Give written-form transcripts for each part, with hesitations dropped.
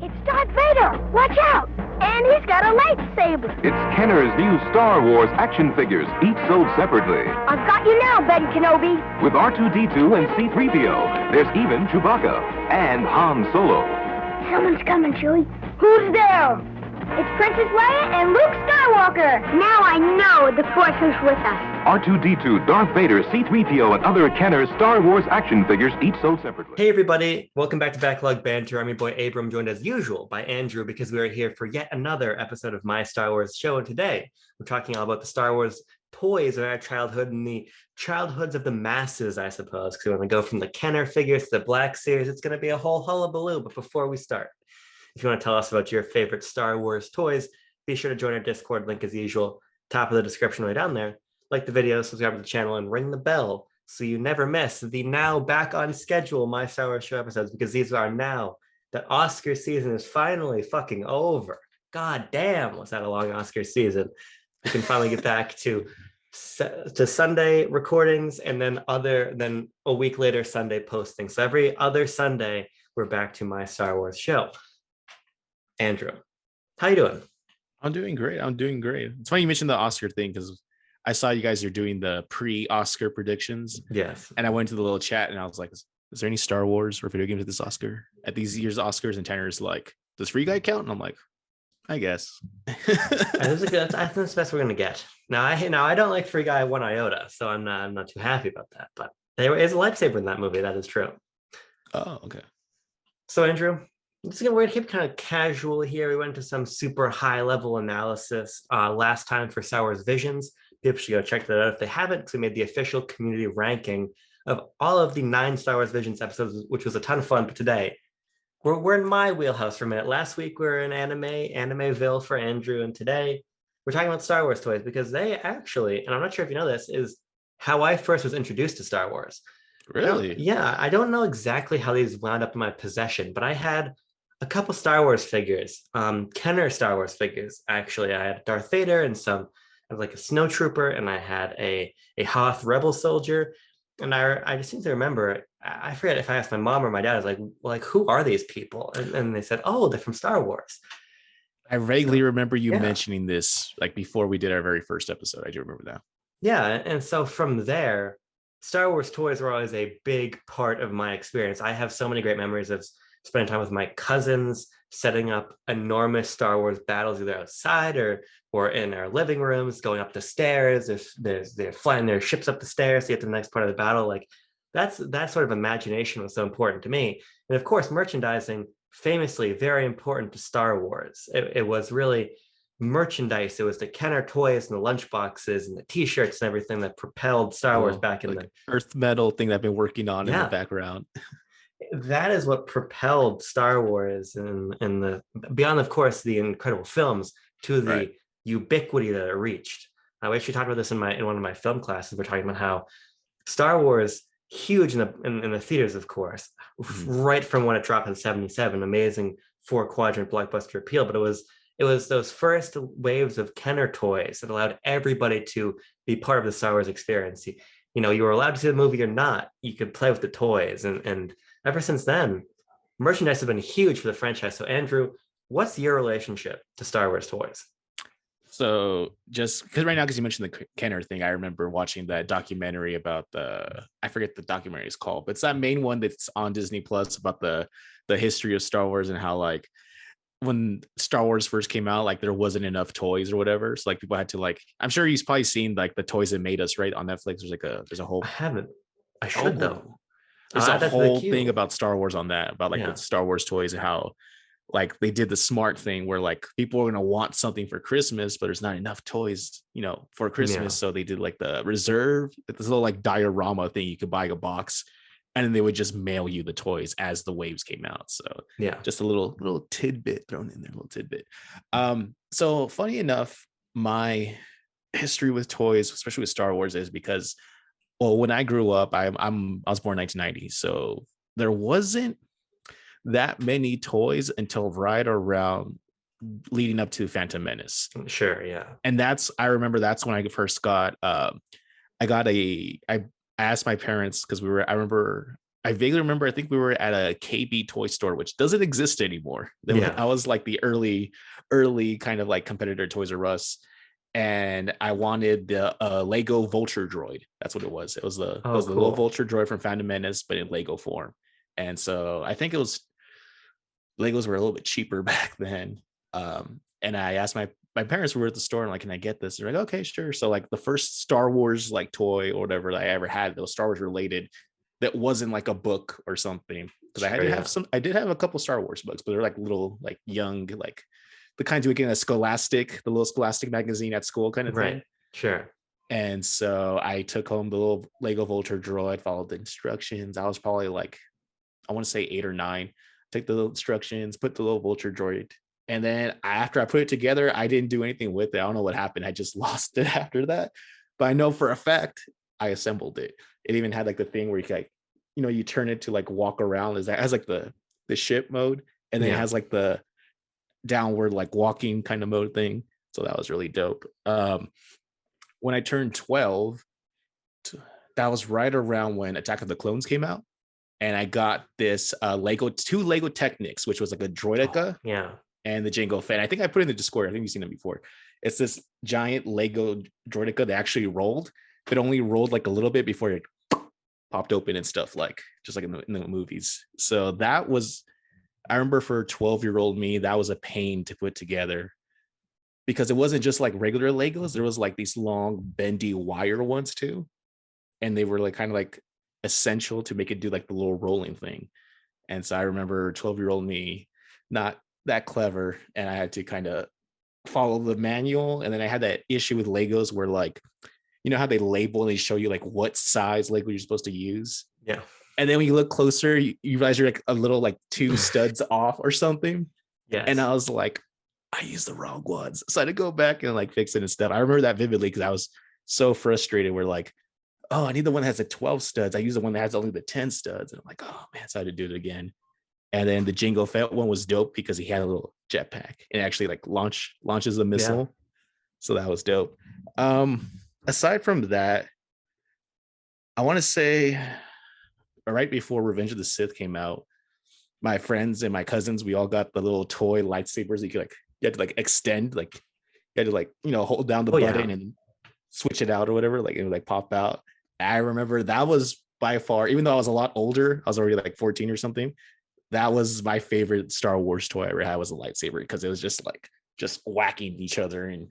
It's Darth Vader! Watch out! And he's got a lightsaber! It's Kenner's new Star Wars action figures, each sold separately. I've got you now, Ben Kenobi! With R2-D2 and C-3PO, there's even Chewbacca and Han Solo. Someone's coming, Chewie. Who's there? It's Princess Leia and Luke Skywalker! Now I know the Force is with us. R2-D2, Darth Vader, C-3PO, and other Kenner Star Wars action figures, each sold separately. Hey everybody, welcome back to Backlog Banter. I'm your boy Abram, joined as usual by Andrew, because we are here for yet another episode of My Star Wars Show. And today, we're talking all about the Star Wars toys of our childhood and the childhoods of the masses, I suppose, because we want to go from the Kenner figures to the Black Series. It's going to be a whole hullabaloo. But before we start, if you want to tell us about your favorite Star Wars toys, be sure to join our Discord link as usual, top of the description right down there. Like the video, subscribe to the channel, and ring the bell so you never miss the now back on schedule My Star Wars Show episodes, because these are now that Oscar season is finally fucking over. God damn, was that a long Oscar season? We can finally get back to Sunday recordings and then a week later Sunday posting. So every other Sunday, we're back to My Star Wars Show. Andrew, how you doing? I'm doing great. It's funny you mentioned the Oscar thing, because I saw you guys are doing the pre-Oscar predictions. Yes. And I went to the little chat and I was like, is there any Star Wars or video games at this Oscar? At these year's Oscars? And Tanner's like, does Free Guy count? And I'm like, I guess. I think that's the best we're gonna get. Now I don't like Free Guy one iota, so I'm not too happy about that. But there is a lightsaber in that movie, that is true. Oh, okay. So Andrew, we're gonna keep kind of casual here. We went to some super high level analysis last time for Star Wars Visions. People should go check that out if they haven't, because we made the official community ranking of all of the 9 Star Wars Visions episodes, which was a ton of fun. But today, we're in my wheelhouse for a minute. Last week, we were in Animeville for Andrew, and today, we're talking about Star Wars toys, because they actually, and I'm not sure if you know this, is how I first was introduced to Star Wars. Really? Yeah, I don't know exactly how these wound up in my possession, but I had a couple Star Wars figures, Kenner Star Wars figures, actually. I had Darth Vader and I was like a snowtrooper, and I had a Hoth rebel soldier. And I just seem to remember, I forget if I asked my mom or my dad, I was like, who are these people? And they said, oh, they're from Star Wars. I vaguely remember you mentioning this, like before we did our very first episode. I do remember that. Yeah, and so from there, Star Wars toys were always a big part of my experience. I have so many great memories of spending time with my cousins, setting up enormous Star Wars battles either outside or in our living rooms, going up the stairs. They're flying their ships up the stairs to get to the next part of the battle. Like that sort of imagination was so important to me. And of course, merchandising, famously very important to Star Wars. It was really merchandise. It was the Kenner toys and the lunchboxes and the t-shirts and everything that propelled Star Wars back in the Earth metal thing that I've been working on in the background. That is what propelled Star Wars and the beyond, of course, the incredible films to the ubiquity that it reached. We actually talked about this in one of my film classes. We're talking about how Star Wars, huge in the theaters, of course, right from when it dropped in '77, amazing 4-quadrant blockbuster appeal. But it was those first waves of Kenner toys that allowed everybody to be part of the Star Wars experience. You were allowed to see the movie or not. You could play with the toys, and ever since then, merchandise has been huge for the franchise. So Andrew, what's your relationship to Star Wars toys? So just because right now, because you mentioned the Kenner thing, I remember watching that documentary about I forget the documentary is called, but it's that main one that's on Disney Plus about the history of Star Wars and how, like, when Star Wars first came out, like there wasn't enough toys or whatever. So like people had to, I'm sure you've probably seen like the Toys That Made Us, right? On Netflix. There's a whole. I haven't. I should though. There's a whole thing about Star Wars on that, about the Star Wars toys and how like they did the smart thing where like people are going to want something for Christmas, but there's not enough toys, for Christmas. Yeah. So they did like the reserve, this little like diorama thing. You could buy a box and then they would just mail you the toys as the waves came out. So yeah, just a little tidbit thrown in there, a little tidbit. So funny enough, my history with toys, especially with Star Wars, is because, well, when I grew up, I was born in 1990, so there wasn't that many toys until right around leading up to Phantom Menace. Sure, yeah. And I remember that's when I first got I asked my parents, because I remember I vaguely remember, I think we were at a KB toy store, which doesn't exist anymore. I was like the early kind of like competitor Toys R Us. And I wanted the Lego Vulture droid. That's what it was. It was the cool. little Vulture droid from Phantom Menace, but in Lego form. And so I think Legos were a little bit cheaper back then. And I asked my parents were at the store and like, can I get this? They're like, okay, sure. So like the first Star Wars like toy or whatever that I ever had that was Star Wars related, that wasn't like a book or something. Because I did have a couple Star Wars books, but they're like little, like young, like the kinds you would get in the little Scholastic magazine at school kind of thing. Right. Sure. And so I took home the little Lego Vulture droid, followed the instructions. I was probably like, I want to say 8 or 9. Take the little instructions, put the little Vulture droid. And then after I put it together, I didn't do anything with it. I don't know what happened. I just lost it after that. But I know for a fact I assembled it. It even had like the thing where you like, you turn it to like walk around. It has like the ship mode, and then it has like the downward like walking kind of mode thing. So that was really dope. When I turned 12, that was right around when Attack of the Clones came out. And I got this two Lego Technics, which was like a Droidika and the Jango Fett. I think I put it in the Discord. I think you've seen them before. It's this giant Lego Droidika that actually rolled, but only rolled like a little bit before it popped open and stuff, like just like in the movies. So that was, I remember for 12-year-old me, that was a pain to put together because it wasn't just like regular Legos. There was like these long bendy wire ones too. And they were like kind of like essential to make it do like the little rolling thing. And so I remember 12-year-old me, not that clever, and I had to kind of follow the manual. And then I had that issue with Legos where like, how they label and they show you like what size Lego you're supposed to use. Yeah. And then when you look closer, you realize you're like a little like 2 studs off or something. Yeah. And I was like, I used the wrong ones. So I had to go back and like fix it and stuff. I remember that vividly because I was so frustrated. We're like, oh, I need the one that has the 12 studs. I use the one that has only the 10 studs. And I'm like, oh man, so I had to do it again. And then the Jango Fett one was dope because he had a little jetpack and actually like launches a missile. Yeah. So that was dope. Aside from that, I want to say right before Revenge of the Sith came out, my friends and my cousins, we all got the little toy lightsabers. You had to like extend, like you had to like, hold down the button and switch it out or whatever, like it would like pop out. I remember that was by far, even though I was a lot older, I was already like 14 or something, that was my favorite Star Wars toy I ever had was a lightsaber, because it was just whacking each other and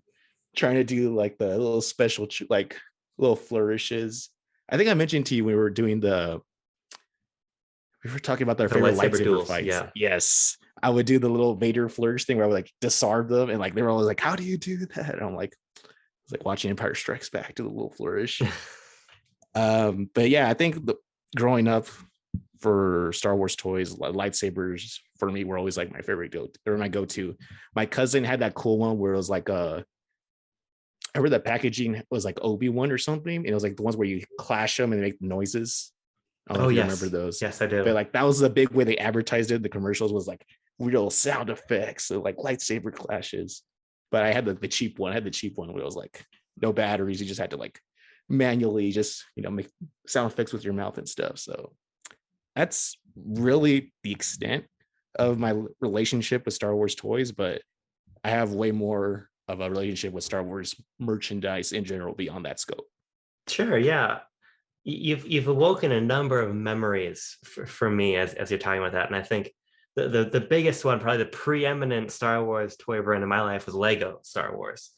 trying to do like the little special like little flourishes. I think I mentioned to you when we were talking about our favorite lightsaber fights. Yeah. Yes. I would do the little Vader flourish thing where I would like disarm them, and like they were always like, how do you do that? And I'm like, it's like watching Empire Strikes Back, to the little flourish. But yeah, I think growing up for Star Wars toys, lightsabers for me were always like my favorite go-to. My cousin had that cool one where it was like I remember the packaging was like Obi-Wan or something, and it was like the ones where you clash them and they make noises. I don't know if you remember those. Yes, I do. But like that was the big way they advertised it. The commercials was like real sound effects, so like lightsaber clashes. But I had the cheap one. I had the cheap one where it was like no batteries. You just had to like manually just make sound effects with your mouth and stuff. So that's really the extent of my relationship with Star Wars toys. But I have way more of a relationship with Star Wars merchandise in general beyond that scope. Sure, yeah. You've awoken a number of memories for me as you're talking about that, and I think the biggest one, probably the preeminent Star Wars toy brand in my life, was Lego Star Wars.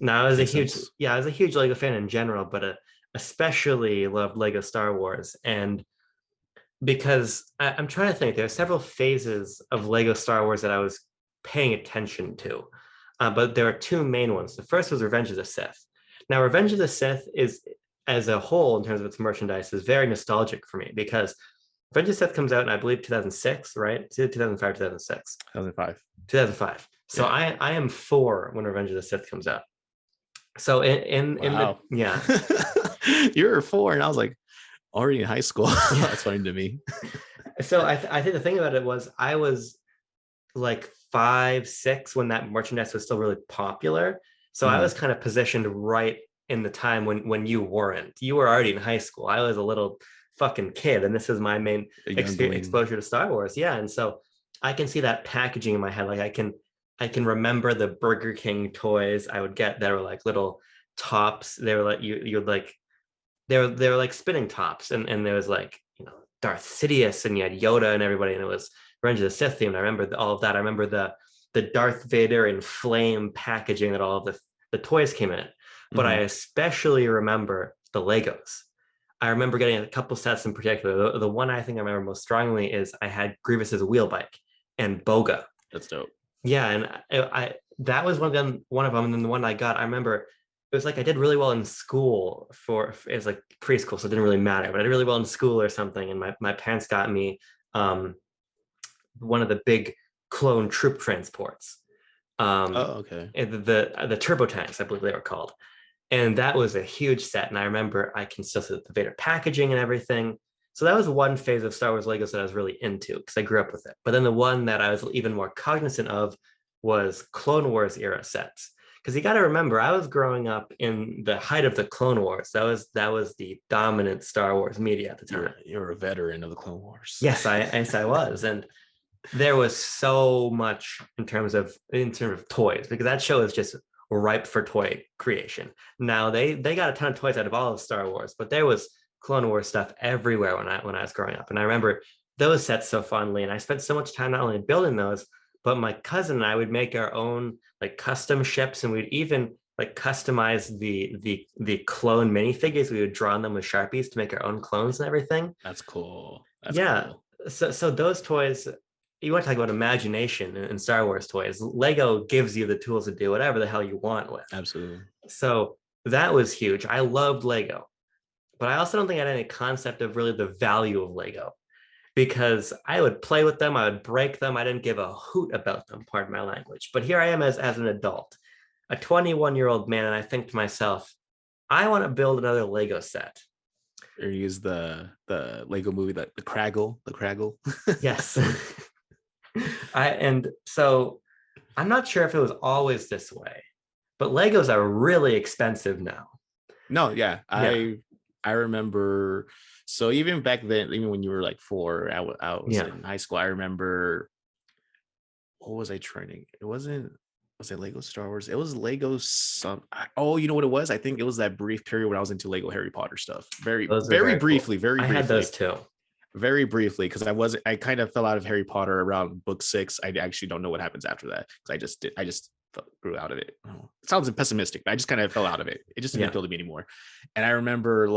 Now I was a huge Lego fan in general, but especially loved Lego Star Wars, and because I'm trying to think, there are several phases of Lego Star Wars that I was paying attention to, but there are 2 main ones. The first was Revenge of the Sith. Now, Revenge of the Sith is, as a whole, in terms of its merchandise, is very nostalgic for me, because Revenge of the Sith comes out in, I believe, 2006, right? 2005, 2006. 2005. So yeah. I am 4 when Revenge of the Sith comes out. So you were 4, and I was like already in high school. That's funny to me. So I think the thing about it was I was like 5, 6 when that merchandise was still really popular. So I was kind of positioned right in the time when you weren't. You were already in high school. I was a little fucking kid, and this is my main exposure to Star Wars. Yeah, and so I can see that packaging in my head. Like I can remember the Burger King toys I would get that were like little tops. They were like you'd like they were like spinning tops, and there was like, you know, Darth Sidious, and you had Yoda and everybody, and it was Revenge of the Sith themed. I remember all of that. I remember the Darth Vader in flame packaging that all of the toys came in. But I especially remember the Legos. I remember getting a couple sets in particular. The one I think I remember most strongly is I had Grievous's wheel bike and Boga. That's dope. Yeah, and I that was one of them. And then the one I got, I remember it was like I did really well in school it was like preschool, so it didn't really matter. But I did really well in school or something, and my parents got me one of the big clone troop transports. Okay. The turbo tanks, I believe they were called. And that was a huge set. And I remember I can still see the Vader packaging and everything. So that was one phase of Star Wars Legos that I was really into because I grew up with it. But then the one that I was even more cognizant of was Clone Wars era sets. Because you got to remember, I was growing up in the height of the Clone Wars. That was the dominant Star Wars media at the time. You're a veteran of the Clone Wars. Yes, I was. And there was so much in terms of toys, because that show is just ripe for toy creation. Now they got a ton of toys out of all of Star Wars, but there was Clone Wars stuff everywhere when I was growing up. And I remember those sets so fondly, and I spent so much time not only building those, but my cousin and I would make our own like custom ships, and we'd even like customize the clone minifigures. We would draw on them with Sharpies to make our own clones and everything. That's cool. Cool. So those toys, you want to talk about imagination in Star Wars toys. Lego gives you the tools to do whatever the hell you want with. Absolutely. So that was huge. I loved Lego, but I also don't think I had any concept of really the value of Lego, because I would play with them, I would break them, I didn't give a hoot about them, pardon my language. But here I am as an adult, a 21-year-old man, and I think to myself, I want to build another Lego set. Or use the Lego movie, the Craggle. Yes. And so I'm not sure if it was always this way, but Legos are really expensive now. No, yeah. I remember. So even back then, even when you were like 4, I was in high school. I remember. What was I training? Was it Lego Star Wars? It was Lego Oh, you know what it was? I think it was that brief period when I was into Lego Harry Potter stuff. Very briefly. I had those too. Very briefly, because I kind of fell out of Harry Potter around book 6. I actually don't know what happens after that, because I just grew out of it. It sounds pessimistic, but I just kind of fell out of it. It just didn't appeal to me anymore. And I remember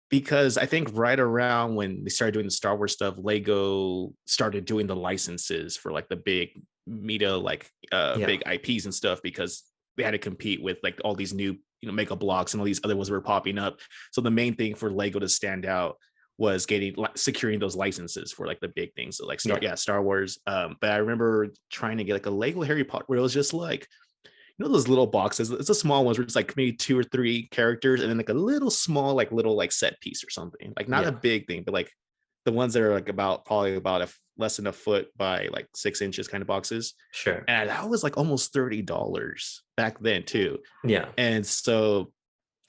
because I think right around when they started doing the Star Wars stuff, Lego started doing the licenses for like the big media, big IPs and stuff, because they had to compete with like all these new, Mega Bloks and all these other ones that were popping up. So the main thing for Lego to stand out was securing those licenses for like the big things. So like Star Wars. But I remember trying to get like a Lego Harry Potter where it was just like, those little boxes. It's a small ones where it's like maybe 2 or 3 characters, and then like a little small, like little like set piece or something. Like not a big thing, but like the ones that are like probably about less than a foot by like 6 inches kind of boxes. Sure. And that was like almost $30 back then too. Yeah. And so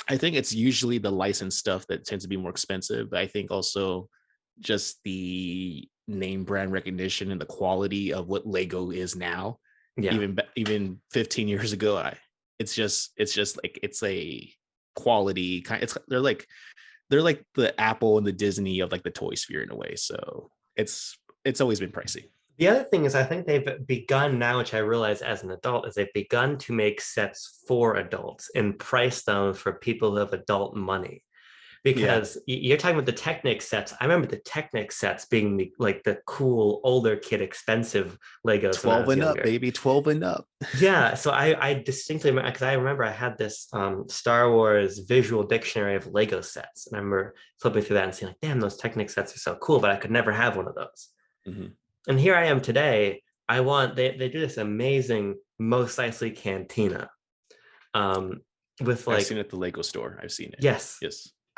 I think it's usually the licensed stuff that tends to be more expensive, but I think also just the name brand recognition and the quality of what Lego is now. Yeah. Even 15 years ago, it's just like it's a quality kind. They're like the Apple and the Disney of like the toy sphere in a way. So it's always been pricey. The other thing is, I think they've begun now, which I realize as an adult, is they've begun to make sets for adults and price them for people who have adult money. Because you're talking about the Technic sets. I remember the Technic sets being the cool, older kid, expensive Legos. 12 and up, baby, 12 and up. Yeah, so I distinctly remember, because I remember I had this Star Wars visual dictionary of Lego sets. And I remember flipping through that and seeing like, damn, those Technic sets are so cool, but I could never have one of those. Mm-hmm. And here I am today. They do this amazing Mos Eisley Cantina. With I've seen it at the Lego store. I've seen it. Yes.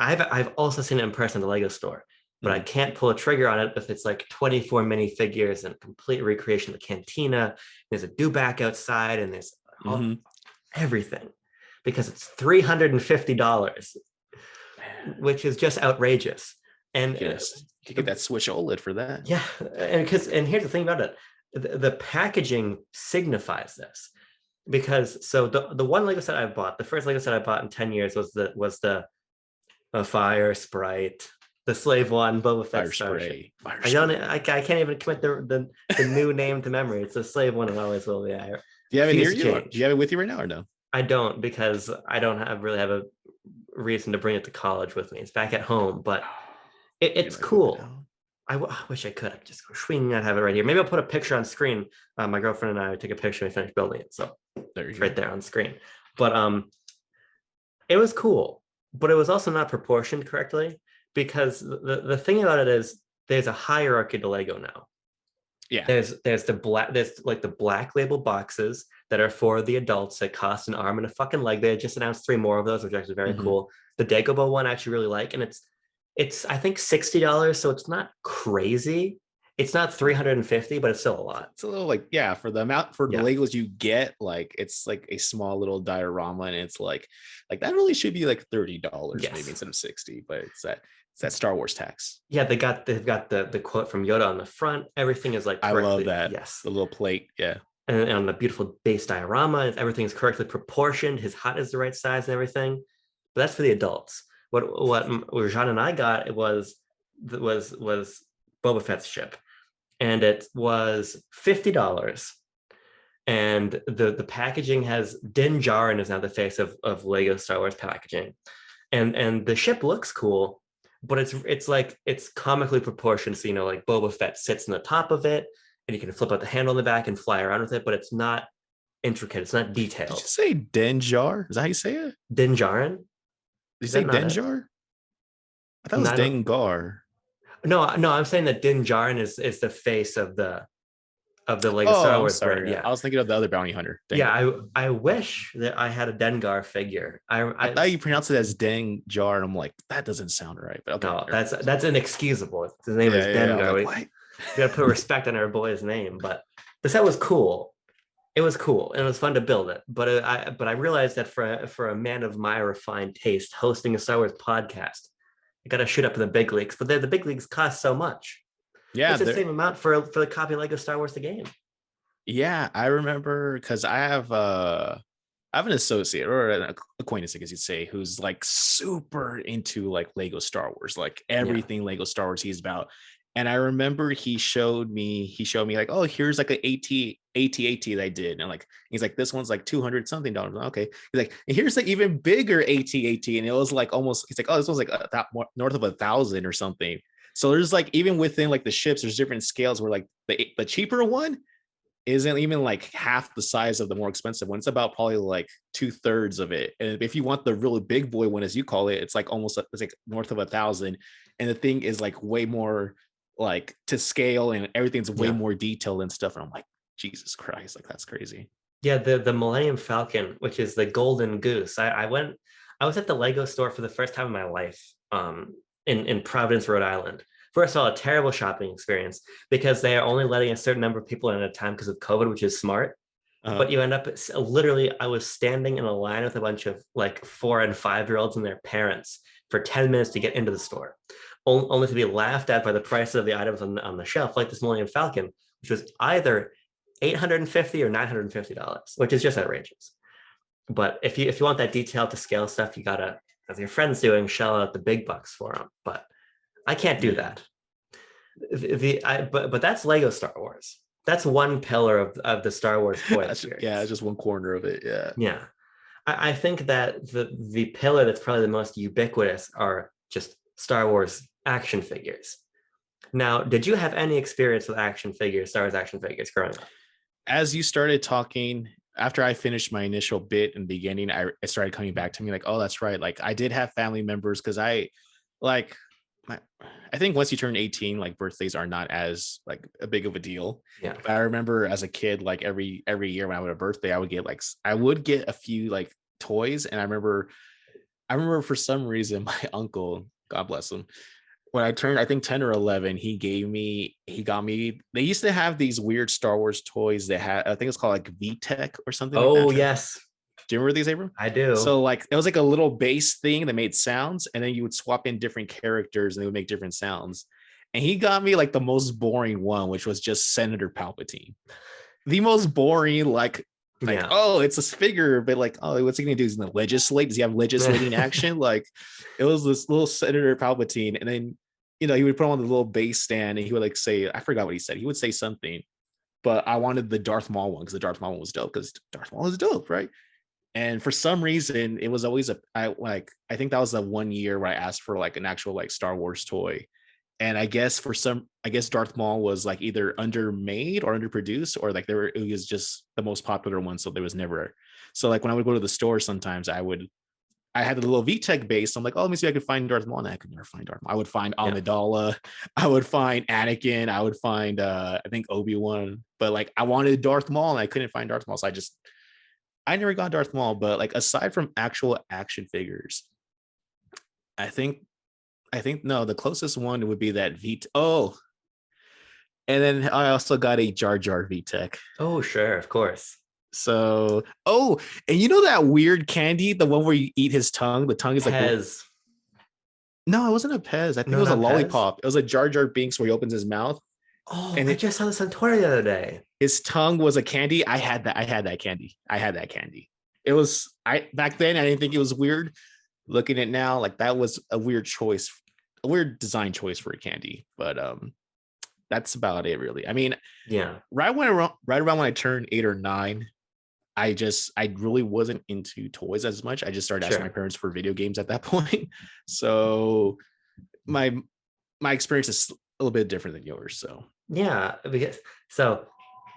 I've also seen it in person at the Lego store, but I can't pull a trigger on it if it's like 24 minifigures and complete recreation of the cantina. There's a dewback outside, and there's everything, because it's $350, which is just outrageous. And yes, you get that Switch OLED for that. Yeah, and here's the thing about it, the packaging signifies this, because so the one Lego set I bought, the first Lego set I bought in 10 years was the Fire Sprite, the Slave One, Boba Fett Starship. I can't even commit the new name to memory. It's the Slave One and always will be. Do you have it near you? Do you have it with you right now or no? I don't, because I don't really have a reason to bring it to college with me. It's back at home, but it's cool. I wish I could. I just go swing. I'd have it right here. Maybe I'll put a picture on screen. My girlfriend and I would take a picture and finish building it. So it's right there on screen. But it was cool, but it was also not proportioned correctly, because the thing about it is there's a hierarchy to Lego now. Yeah. There's like the black label boxes that are for the adults that cost an arm and a fucking leg. They just announced 3 more of those, which are actually very cool. The Dagobah one I actually really like, and it's I think $60, so it's not crazy. It's not $350, but it's still a lot. It's a little like, yeah, for the amount the Legos you get, like it's like a small little diorama, and it's like that really should be like $30 maybe instead of $60, but it's that Star Wars tax. Yeah, they've got the quote from Yoda on the front. Everything is like correctly, I love that. Yes, the little plate. Yeah, and on the beautiful base diorama, everything is correctly proportioned. His hut is the right size and everything. But that's for the adults. What Jean and I got was Boba Fett's ship, and it was $50. And the packaging has Din Djarin is now the face of Lego Star Wars packaging, and the ship looks cool, but it's comically proportioned. So like Boba Fett sits on the top of it, and you can flip out the handle in the back and fly around with it, but it's not intricate. It's not detailed. Did you say Din Djar? Is that how you say it? Din Djarin? Did you say Din Djar? I thought it was Dengar. No, I'm saying that Din Djarin is the face of the Lego Star Wars brand. Yeah, I was thinking of the other bounty hunter. Dengar. Yeah, I wish that I had a Dengar figure. I thought you pronounced it as Dengar, and I'm like, that doesn't sound right. But okay, no, that's inexcusable. His name is Dengar. Like, we gotta put respect on our boy's name. But the set was cool. It was cool, and it was fun to build it. But I realized that for a man of my refined taste, hosting a Star Wars podcast, I got to shoot up in the big leagues. But the big leagues cost so much. Yeah, it's the same amount for the copy of Lego Star Wars the game. Yeah, I remember because I have an associate or an acquaintance, I guess you'd say, who's like super into like Lego Star Wars, like everything Lego Star Wars he's about. And I remember he showed me like, oh, here's like an AT that I did. And like, he's like, this one's like $200 something. Okay. He's like, and here's the even bigger AT. And it was like almost, he's like, oh, this one's like north of 1,000 or something. So there's like, even within like the ships, there's different scales where like the cheaper one isn't even like half the size of the more expensive one. It's about probably like 2/3 of it. And if you want the really big boy one, as you call it, it's like almost, it's like north of 1,000. And the thing is like way more like to scale, and everything's way more detailed and stuff. And I'm like, Jesus Christ, like that's crazy. Yeah, the Millennium Falcon, which is the golden goose. I was at the Lego store for the first time in my life, in Providence, Rhode Island. First of all, a terrible shopping experience because they are only letting a certain number of people in at a time because of COVID, which is smart. But you end up literally, I was standing in a line with a bunch of like 4 and 5-year-olds and their parents for 10 minutes to get into the store, only to be laughed at by the price of the items on the shelf, like this Millennium Falcon, which was either $850 or $950, which is just outrageous. But if you want that detail to scale stuff, you gotta, as your friend's doing, shell out the big bucks for them. But I can't do that. But that's Lego Star Wars. That's one pillar of the Star Wars toy experience. Yeah, just one corner of it. Yeah. I think that the pillar that's probably the most ubiquitous are just Star Wars action figures. Now, did you have any experience with Star Wars action figures growing up? As you started talking, after I finished my initial bit in the beginning, it started coming back to me like, oh, that's right. Like I did have family members because I think once you turn 18, like birthdays are not as like a big of a deal. Yeah. But I remember as a kid, like every year when I would have a birthday, I would get a few like toys. And I remember for some reason, my uncle, God bless him, when I turned, I think 10 or 11, he got me, they used to have these weird Star Wars toys that had, I think it's called like VTech or something. Oh, like that. yes. Do you remember these, Abram? I do. So like it was like a little bass thing that made sounds, and then you would swap in different characters and they would make different sounds. And he got me like the most boring one, which was just Senator Palpatine. The most boring, like oh, it's a figure, but like, oh, what's he gonna do? He's gonna legislate? Does he have legislating action? Like, it was this little Senator Palpatine, and then he would put on the little bass stand, and he would like say, I forgot what he said. He would say something, but I wanted the Darth Maul one because the Darth Maul one was dope. Because Darth Maul is dope, right? And for some reason, it was always I think that was the 1 year where I asked for like an actual like Star Wars toy. And I guess Darth Maul was like either undermade or underproduced, or like it was just the most popular one. So there was never. So like when I would go to the store, sometimes I had the little VTech base. So I'm like, oh, let me see if I could find Darth Maul. And I could never find Darth Maul. I would find Amidala. I would find Anakin. I would find I think Obi-Wan. But like I wanted Darth Maul and I couldn't find Darth Maul. So I never got Darth Maul. But like aside from actual action figures, I think no, the closest one would be that and then I also got a Jar Jar VTech. Oh, sure, of course. So, and you know that weird candy, the one where you eat his tongue? The tongue is like Pez. No, it wasn't a Pez. I think it was a lollipop. Pez? It was a Jar Jar Binks where he opens his mouth. Oh, and I just saw this on Twitter the other day. His tongue was a candy. I had that candy. It was back then I didn't think it was weird. Looking at it now, like that was a weird choice, a weird design choice for a candy. But that's about it, really. I mean, yeah. Right around when I turned 8 or 9, I really wasn't into toys as much. I just started asking my parents for video games at that point. So my experience is a little bit different than yours. So yeah, because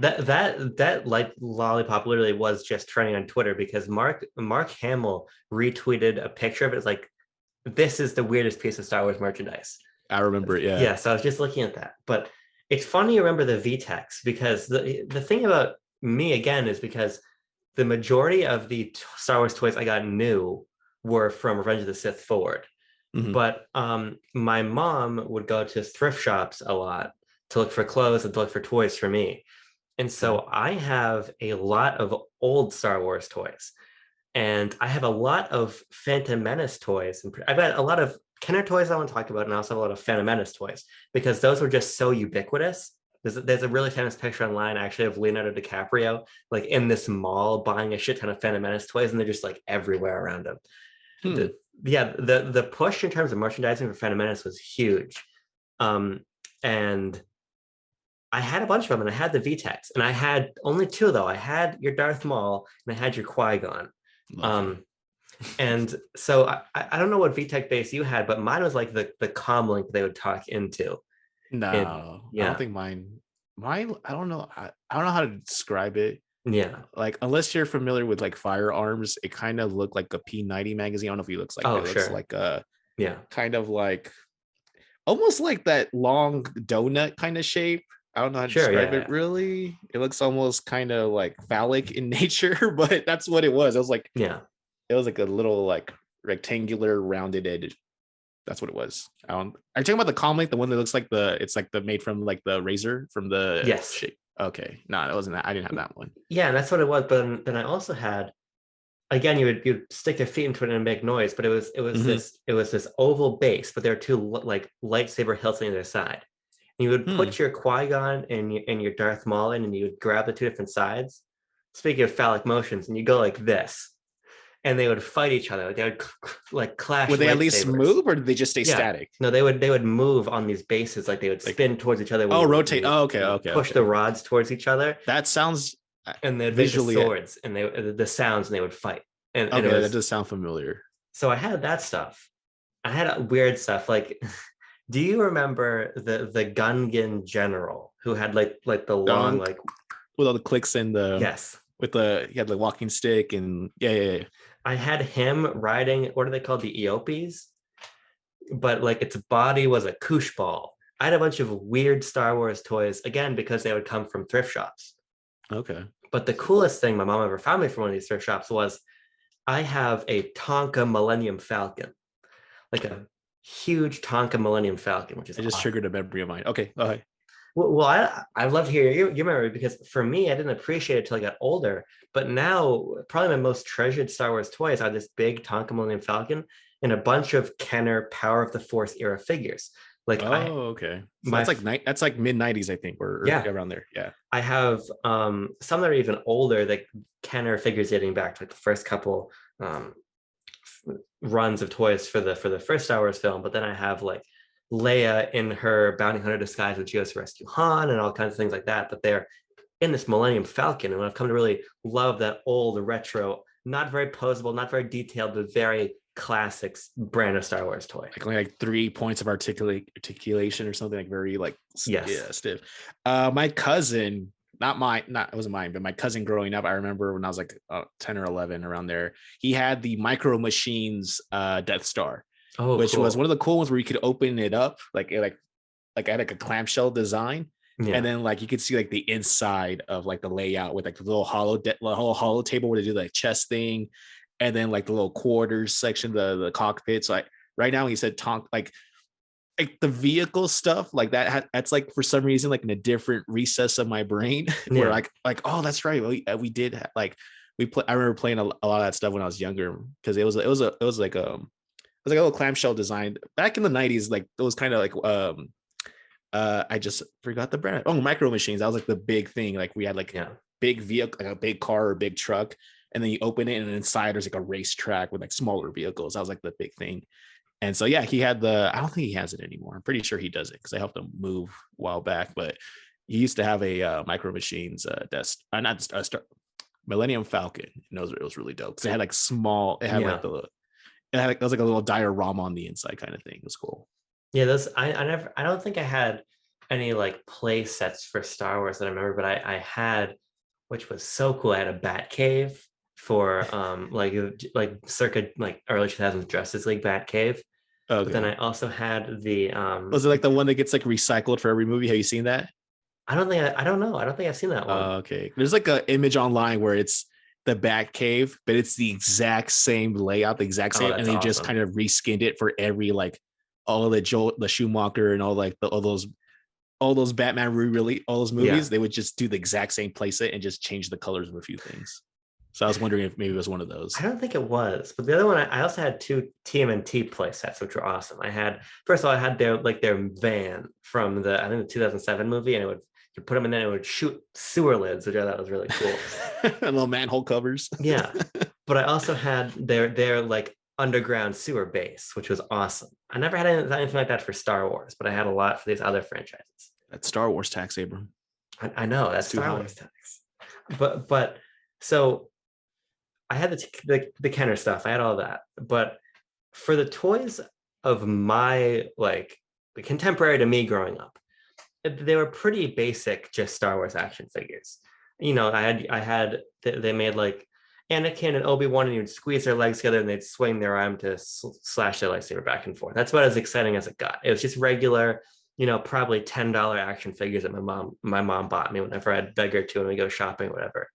that like lollipop literally was just trending on Twitter because Mark Hamill retweeted a picture of it. It's like, this is the weirdest piece of Star Wars merchandise. I remember it. Yeah. So I was just looking at that, but it's funny you remember the VTEX because the thing about me again is because the majority of the Star Wars toys I got new were from Revenge of the Sith forward. Mm-hmm. But my mom would go to thrift shops a lot to look for clothes and to look for toys for me. And so I have a lot of old Star Wars toys. And I have a lot of Phantom Menace toys. And I've got a lot of Kenner toys I want to talk about, and I also have a lot of Phantom Menace toys because those were just so ubiquitous. There's a really famous picture online actually of Leonardo DiCaprio like in this mall buying a shit ton of Phantom Menace toys, and they're just like everywhere around him. The push in terms of merchandising for Phantom Menace was huge. And I had a bunch of them, and I had the VTEX, and I had only 2 though. I had your Darth Maul and I had your Qui-Gon. And so I don't know what VTech base you had, but mine was like the comlink they would talk into. No, I don't think mine, I don't know. I don't know how to describe it. Yeah. Like, unless you're familiar with like firearms, it kind of looked like a P90 magazine. I don't know if it looks like it. Looks like a, kind of like, almost like that long donut kind of shape. I don't know how to describe it really. It looks almost kind of like phallic in nature, but that's what it was. It was like, it was like a little like rectangular rounded edge. That's what it was. Are you talking about the comlink, the one that looks like it's like the made from like the razor from the shape? Okay, no, that wasn't that. I didn't have that one. Yeah, and that's what it was. But then I also had, again, you'd stick your feet into it and make noise, but it was this oval base, but there are 2 like lightsaber hilts on either side. And you would put your Qui-Gon and your Darth Maul in, and you would grab the 2 different sides. Speaking of phallic motions, and you go like this. And they would fight each other. They would like clash. Would they at least move, or did they just stay static? No, they would move on these bases. Like they would spin towards each other. Rotate. Okay. Push the rods towards each other. That sounds. And they'd visually the swords and the sounds, and they would fight. And that does sound familiar. So I had that stuff. I had weird stuff. Like, do you remember the Gungan general who had like the long like with all the clicks and the he had the walking stick and I had him riding, what are they called? The Eopies? But like its body was a koosh ball. I had a bunch of weird Star Wars toys, again, because they would come from thrift shops. Okay. But the coolest thing my mom ever found me from one of these thrift shops was I have a Tonka Millennium Falcon. Like a huge Tonka Millennium Falcon, which is just triggered a memory of mine. Okay. All right. Well, I'd love to hear your memory, because for me, I didn't appreciate it until I got older. But now, probably my most treasured Star Wars toys are this big Tonka Millennium Falcon and a bunch of Kenner Power of the Force era figures. Like, okay. So that's like mid 90s, I think, or yeah, around there. Yeah. I have some that are even older, like Kenner figures dating back to like the first couple runs of toys for the first Star Wars film. But then I have like Leia in her bounty hunter disguise when she goes to rescue Han and all kinds of things like that. But they're in this Millennium Falcon, and I've come to really love that old retro, not very posable, not very detailed, but very classics brand of Star Wars toy. Like only like 3 points of articulation or something, like very like stiff. My cousin, it wasn't mine, but my cousin growing up, I remember when I was like 10 or 11 around there, he had the Micro Machines Death Star, which was one of the cool ones where you could open it up like I had like a clamshell design. Yeah. And then like you could see like the inside of like the layout with like the little hollow table where they do like chess thing, and then like the little quarters section, the cockpit. So right now when you said like the vehicle stuff like that, that's like for some reason like in a different recess of my brain where like oh, that's right, we did like I remember playing a lot of that stuff when I was younger, because it was like a little clamshell design back in the 90s. Like it was kind of like I just forgot the brand. Oh, Micro Machines. That was like the big thing. Like we had like big vehicle, like a big car or big truck, and then you open it and inside there's like a racetrack with like smaller vehicles. That was like the big thing. And so he had I don't think he has it anymore. I'm pretty sure he does it because I helped him move a while back. But he used to have a Micro Machines Millennium Falcon. And it was really dope because it had like small. It had like it was like a little diorama on the inside kind of thing. It was cool. Yeah, those I don't think I had any like play sets for Star Wars that I remember, but I had, which was so cool. I had a Bat Cave for like circa like early 2000s Justice League Bat Cave. Okay. But then I also had the was it like the one that gets like recycled for every movie? Have you seen that? I don't know. I don't think I've seen that one. Okay. There's like an image online where it's the Bat Cave, but it's the exact same layout, the exact same, and they just kind of reskinned it for every like all of the Schumacher and all like all those Batman really all those movies. They would just do the exact same playset and just change the colors of a few things. So I was wondering if maybe it was one of those. I don't think it was, but the other one, I also had 2 TMNT play sets, which were awesome. First of all, I had their van from I think the 2007 movie, and you put them in there and it would shoot sewer lids, which I thought was really cool. Little manhole covers. Yeah. But I also had their like underground sewer base, which was awesome. I never had anything like that for Star Wars, but I had a lot for these other franchises. That's Star Wars tax, Abram. I know, that's Star Wars tax. But so I had the Kenner stuff. I had all that. But for the toys of my like the contemporary to me growing up, they were pretty basic, just Star Wars action figures. You know, they made like Anakin and Obi-Wan, and you'd squeeze their legs together and they'd swing their arm to slash their lightsaber back and forth. That's about as exciting as it got. It was just regular, probably $10 action figures that my mom bought me whenever I'd beg her to when we go shopping or whatever.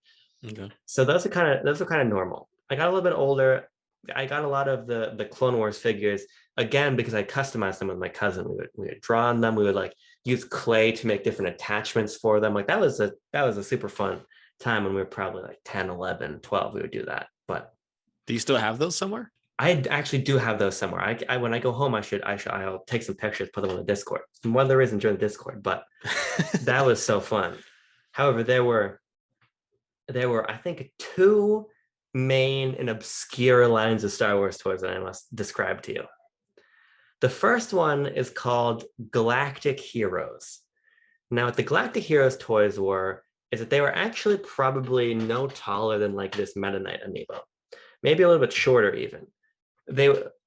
Okay. So those are kind of normal. I got a little bit older. I got a lot of the Clone Wars figures, again, because I customized them with my cousin. We would draw on them. We would like use clay to make different attachments for them. Like that was a super fun time when we were probably like 10, 11, 12. We would do that. But do you still have those somewhere? I actually do have those somewhere. I when I go home, I'll take some pictures, put them on the Discord. One of the reasons join the Discord, but that was so fun. However, there were I think 2 main and obscure lines of Star Wars toys that I must describe to you. The first one is called Galactic Heroes. Now, what the Galactic Heroes toys is that they were actually probably no taller than like this Meta Knight amiibo, maybe a little bit shorter even.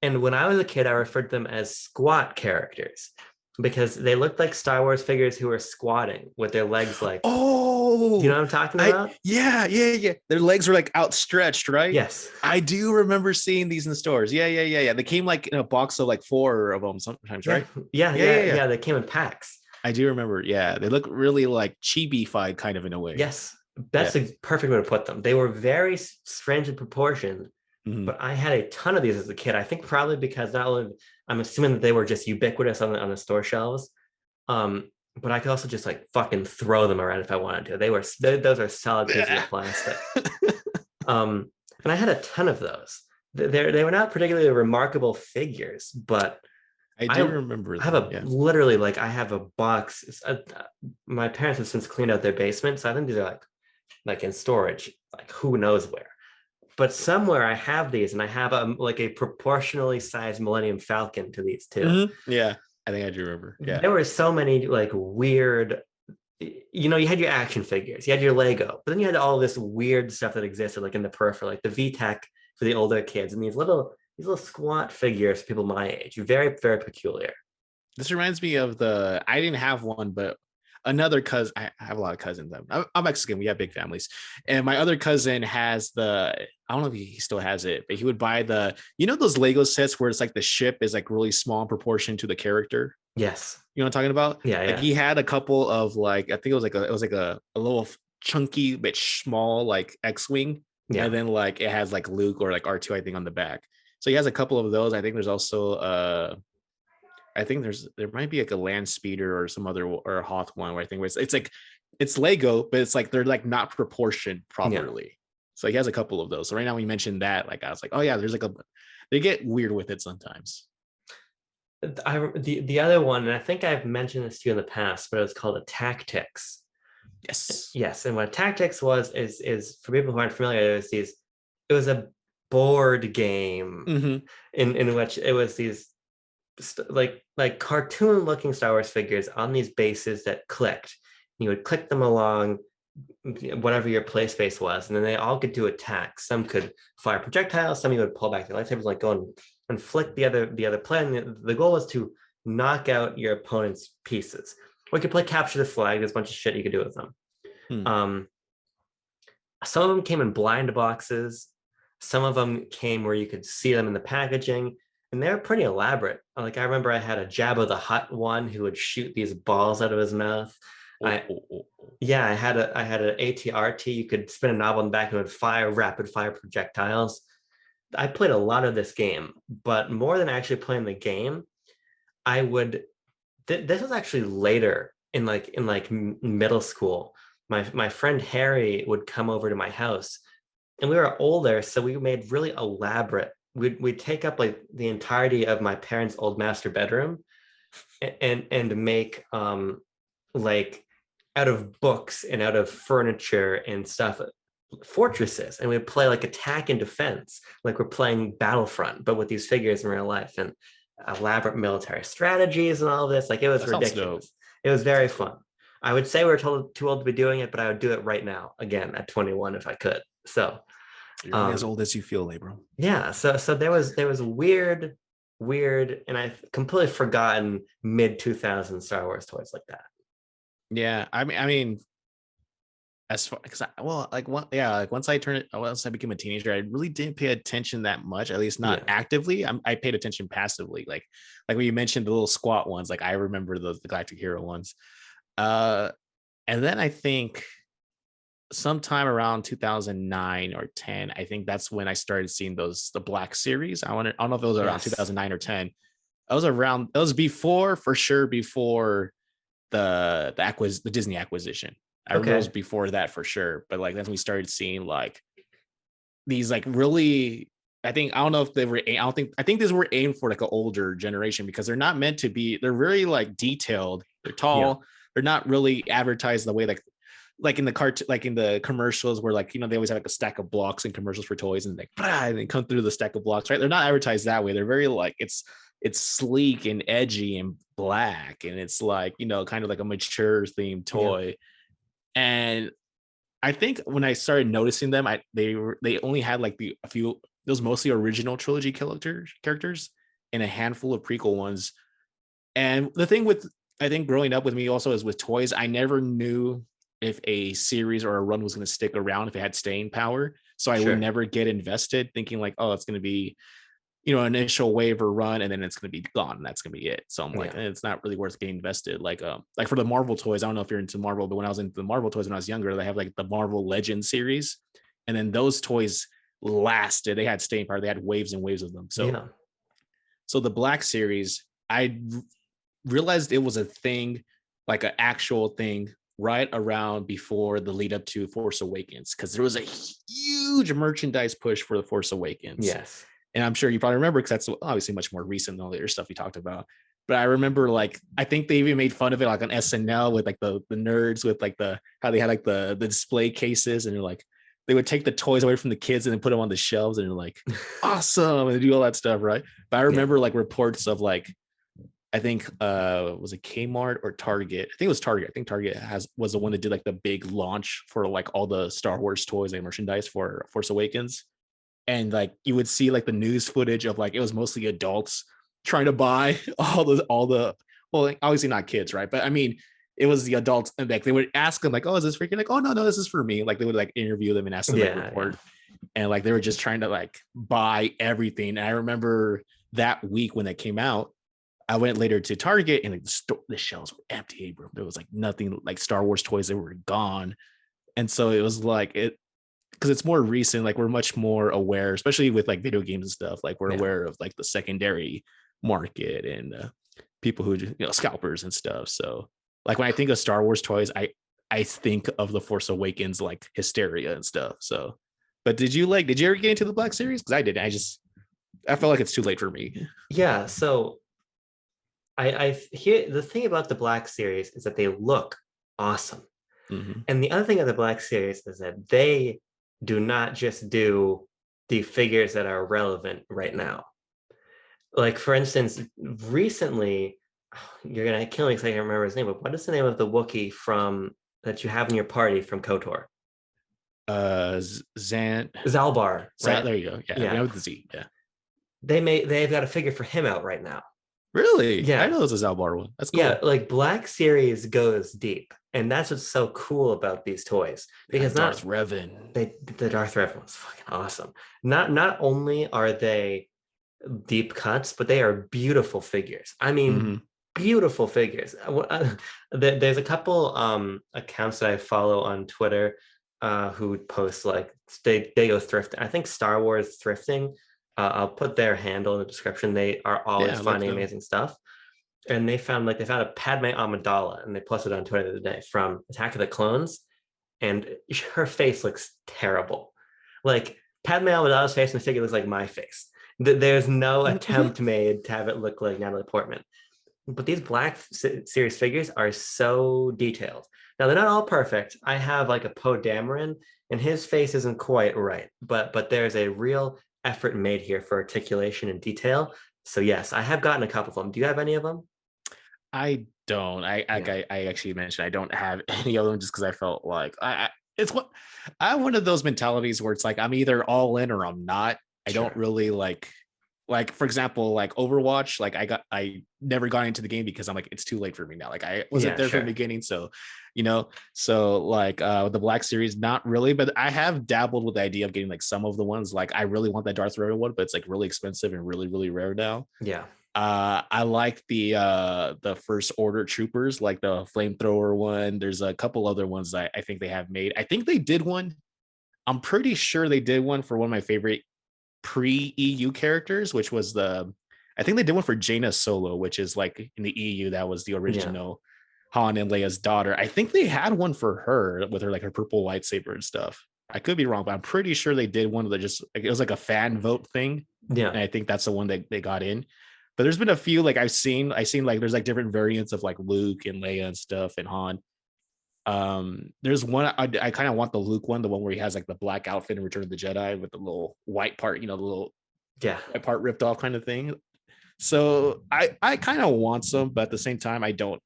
And when I was a kid, I referred to them as squat characters because they looked like Star Wars figures who were squatting with their legs like. Oh, you know what I'm talking about? Yeah. Their legs were like outstretched, right? Yes. I do remember seeing these in stores. Yeah. They came like in a box of like 4 of them sometimes, right? Yeah. They came in packs. I do remember. Yeah. They look really like chibi-fied kind of in a way. Yes. That's a perfect way to put them. They were very strange in proportion, but I had a ton of these as a kid. I think probably because not only I'm assuming that they were just ubiquitous on the store shelves. but I could also just like fucking throw them around if I wanted to. Those are solid pieces of plastic. And I had a ton of those. They were not particularly remarkable figures, but I do remember I have literally like I have a box. My parents have since cleaned out their basement, so I think these are like in storage, like who knows where. But somewhere I have these, and I have like a proportionally sized Millennium Falcon to these too. Mm-hmm. Yeah, I think I do remember. Yeah, there were so many like weird. You had your action figures, you had your Lego, but then you had all this weird stuff that existed like in the periphery, like the VTech for the older kids, and these little squat figures for people my age. Very, very peculiar. This reminds me of I didn't have one, but another cousin, I have a lot of cousins. I'm Mexican, we have big families. And my other cousin has I don't know if he still has it, but he would buy those Lego sets where it's like the ship is like really small in proportion to the character. Yes. You know what I'm talking about? Yeah. Like he had a couple of like, I think it was like a little chunky but small like X-Wing. Yeah. And then like it has like Luke or like R2, I think, on the back. So he has a couple of those. I think there's also I think there might be like a land speeder or some other or a Hoth one where I think it's Lego, but it's like they're like not proportioned properly. Yeah. So he has a couple of those. So right now when you mentioned that, like I was like, oh yeah, there's they get weird with it sometimes. The other one, and I think I've mentioned this to you in the past, but it was called a Tactics. Yes. And what a Tactics is for people who aren't familiar, it was a board game in which it was these like cartoon looking Star Wars figures on these bases that clicked. You would click them along whatever your play space was, and then they all could do attacks. Some could fire projectiles, some you would pull back their lightsabers, like go and flick the other play. And the goal was to knock out your opponent's pieces. Or you could play capture the flag. There's a bunch of shit you could do with them. Some of them came in blind boxes. Some of them came where you could see them in the packaging, and they were pretty elaborate. Like I remember I had a Jabba the Hutt one who would shoot these balls out of his mouth. I had an ATRT. You could spin a knob on the back and it would fire rapid fire projectiles. I played a lot of this game, but more than actually playing the game, I would. This was actually later in middle school. My friend Harry would come over to my house, and we were older, so we made really elaborate. We'd take up like the entirety of my parents' old master bedroom, and make like out of books and out of furniture and stuff fortresses, and we'd play like attack and defense, like we're playing Battlefront, but with these figures in real life, and elaborate military strategies and all of this. Like it was ridiculous. It was very fun. I would say we were too old to be doing it, but I would do it right now again at 21 if I could. So you're only as old as you feel, Abram. Yeah. So there was weird, and I've completely forgotten mid 2000s Star Wars toys like that. Yeah, I mean, as far once I became a teenager, I really didn't pay attention that much, at least not actively. I paid attention passively, like when you mentioned the little squat ones. Like I remember the Galactic Hero ones, and then I think sometime around 2009 or 10, I think that's when I started seeing the Black series. I don't know if it was around 2009 or 10. It was before the Disney acquisition. I remember it was before that for sure, but like that's when we started seeing like these like really. I think these were aimed for like an older generation, because they're not meant to be. They're very like detailed. They're tall. Yeah. They're not really advertised the way like in the cartoon, like in the commercials where like, they always have like a stack of blocks in commercials for toys, and and they come through the stack of blocks, right? They're not advertised that way. They're very like it's sleek and edgy and black, and it's like, kind of like a mature themed toy. Yeah. And I think when I started noticing them, they only had like a few. Those mostly original trilogy characters and a handful of prequel ones. And the thing with, I think, growing up with me also is with toys, I never knew if a series or a run was going to stick around, if it had staying power. So I would never get invested, thinking like, oh, it's going to be, an initial wave or run, and then it's going to be gone, and that's going to be it. So I'm like, it's not really worth getting invested. Like for the Marvel toys, I don't know if you're into Marvel, but when I was into the Marvel toys when I was younger, they have like the Marvel Legends series, and then those toys lasted. They had staying power. They had waves and waves of them. So the Black series, I realized it was a thing like an actual thing right around before the lead up to Force Awakens, because there was a huge merchandise push for the Force Awakens. Yes. And I'm sure you probably remember, because that's obviously much more recent than all the other stuff we talked about. But I remember, like, I think they even made fun of it, like on SNL, with like the nerds with like how they had like the display cases, and they're like, they would take the toys away from the kids and then put them on the shelves, and they're like, awesome, and they do all that stuff, right? But I remember like reports of like, I think was it Kmart or Target? I think it was Target. I think Target was the one that did like the big launch for like all the Star Wars toys and merchandise for Force Awakens. And like you would see like the news footage of like, it was mostly adults trying to buy all the well, like, obviously not kids, right? But I mean, it was the adults, and like they would ask them like, oh, is this for you? Like, oh, no, this is for me. Like they would like interview them and ask them like report. And like they were just trying to like buy everything. And I remember that week when that came out, I went later to Target, and like the shelves were empty, Abram. There was like nothing, like Star Wars toys, they were gone. And so it was like, because it's more recent, like we're much more aware, especially with like video games and stuff, like we're aware of like the secondary market and people who, scalpers and stuff. So like when I think of Star Wars toys, I think of the Force Awakens like hysteria and stuff. So, but did you ever get into the Black Series? Because I didn't. I felt like it's too late for me. Yeah. So I hear the thing about the Black Series is that they look awesome. Mm-hmm. And the other thing of the Black Series is that they do not just do the figures that are relevant right now. Like, for instance, recently, you're going to kill me because I can't remember his name, but what is the name of the Wookiee that you have in your party from KOTOR? Zalbar. Right? There you go. Yeah. With the Z. Yeah. They've got a figure for him out right now. Really? Yeah. I know it was a Zalbar one. That's cool. Yeah, like Black Series goes deep. And that's what's so cool about these toys. Because Darth Revan. The Darth Revan was fucking awesome. Not only are they deep cuts, but they are beautiful figures. I mean, beautiful figures. There's a couple accounts that I follow on Twitter who post like they go thrifting. I think Star Wars thrifting. I'll put their handle in the description. They are always finding amazing stuff. And they found a Padme Amidala, and they posted on Twitter the other day from Attack of the Clones, and her face looks terrible. Like Padme Amidala's face in the figure looks like my face. There's no attempt made to have it look like Natalie Portman. But these Black Series figures are so detailed. Now they're not all perfect. I have like a Poe Dameron, and his face isn't quite right, but there's a real effort made here for articulation and detail. So yes, I have gotten a couple of them. Do you have any of them? I don't. I actually mentioned I don't have any of them just because I felt like I have one of those mentalities where it's like I'm either all in or I'm not. I don't really like for example, like Overwatch, like I never got into the game because I'm like, it's too late for me now. Like I wasn't there from the beginning. So, so like the Black Series, not really, but I have dabbled with the idea of getting like some of the ones. Like I really want that Darth Vader one, but it's like really expensive and really, really rare now. Yeah. I like the First Order troopers, like the flamethrower one. There's a couple other ones that I think they have made. I think they did one. I'm pretty sure they did one for one of my favorite pre-EU characters, which was I think they did one for Jaina Solo, which is like in the EU, that was the original Han and Leia's daughter. I think they had one for her with her like her purple lightsaber and stuff. I could be wrong, but I'm pretty sure they did one that just it was like a fan vote thing. Yeah, and I think that's the one that they got in. But there's been a few like I've seen like there's like different variants of like Luke and Leia and stuff and Han. There's one I kind of want the Luke one, the one where he has like the black outfit in Return of the Jedi with the little white part, the little white part ripped off kind of thing. So I kind of want some, but at the same time I don't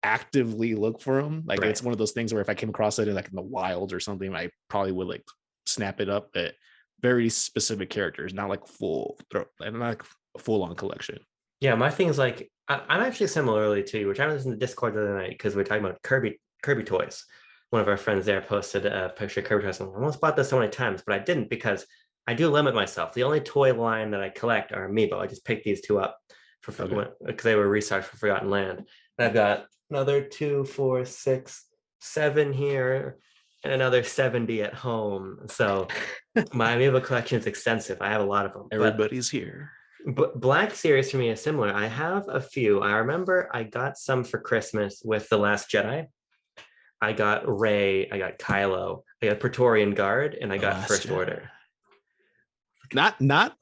actively look for them. Like it's one of those things where if I came across it like in the wild or something, I probably would like snap it up. But very specific characters, not like full on collection. Yeah, my thing is like I'm actually similarly to you, which I was in the Discord the other night because we're talking about Kirby toys. One of our friends there posted a picture of Kirby toys. I almost bought this so many times, but I didn't because I do limit myself. The only toy line that I collect are Amiibo. I just picked these two up because they were researched for Forgotten Land. And I've got another 2, 4, 6, 7 here, and another 70 at home. So my Amiibo collection is extensive. I have a lot of them. Everybody's here. But Black Series for me is similar. I have a few. I remember I got some for Christmas with The Last Jedi. I got Rey, I got Kylo, I got Praetorian Guard, and I got First Order. Not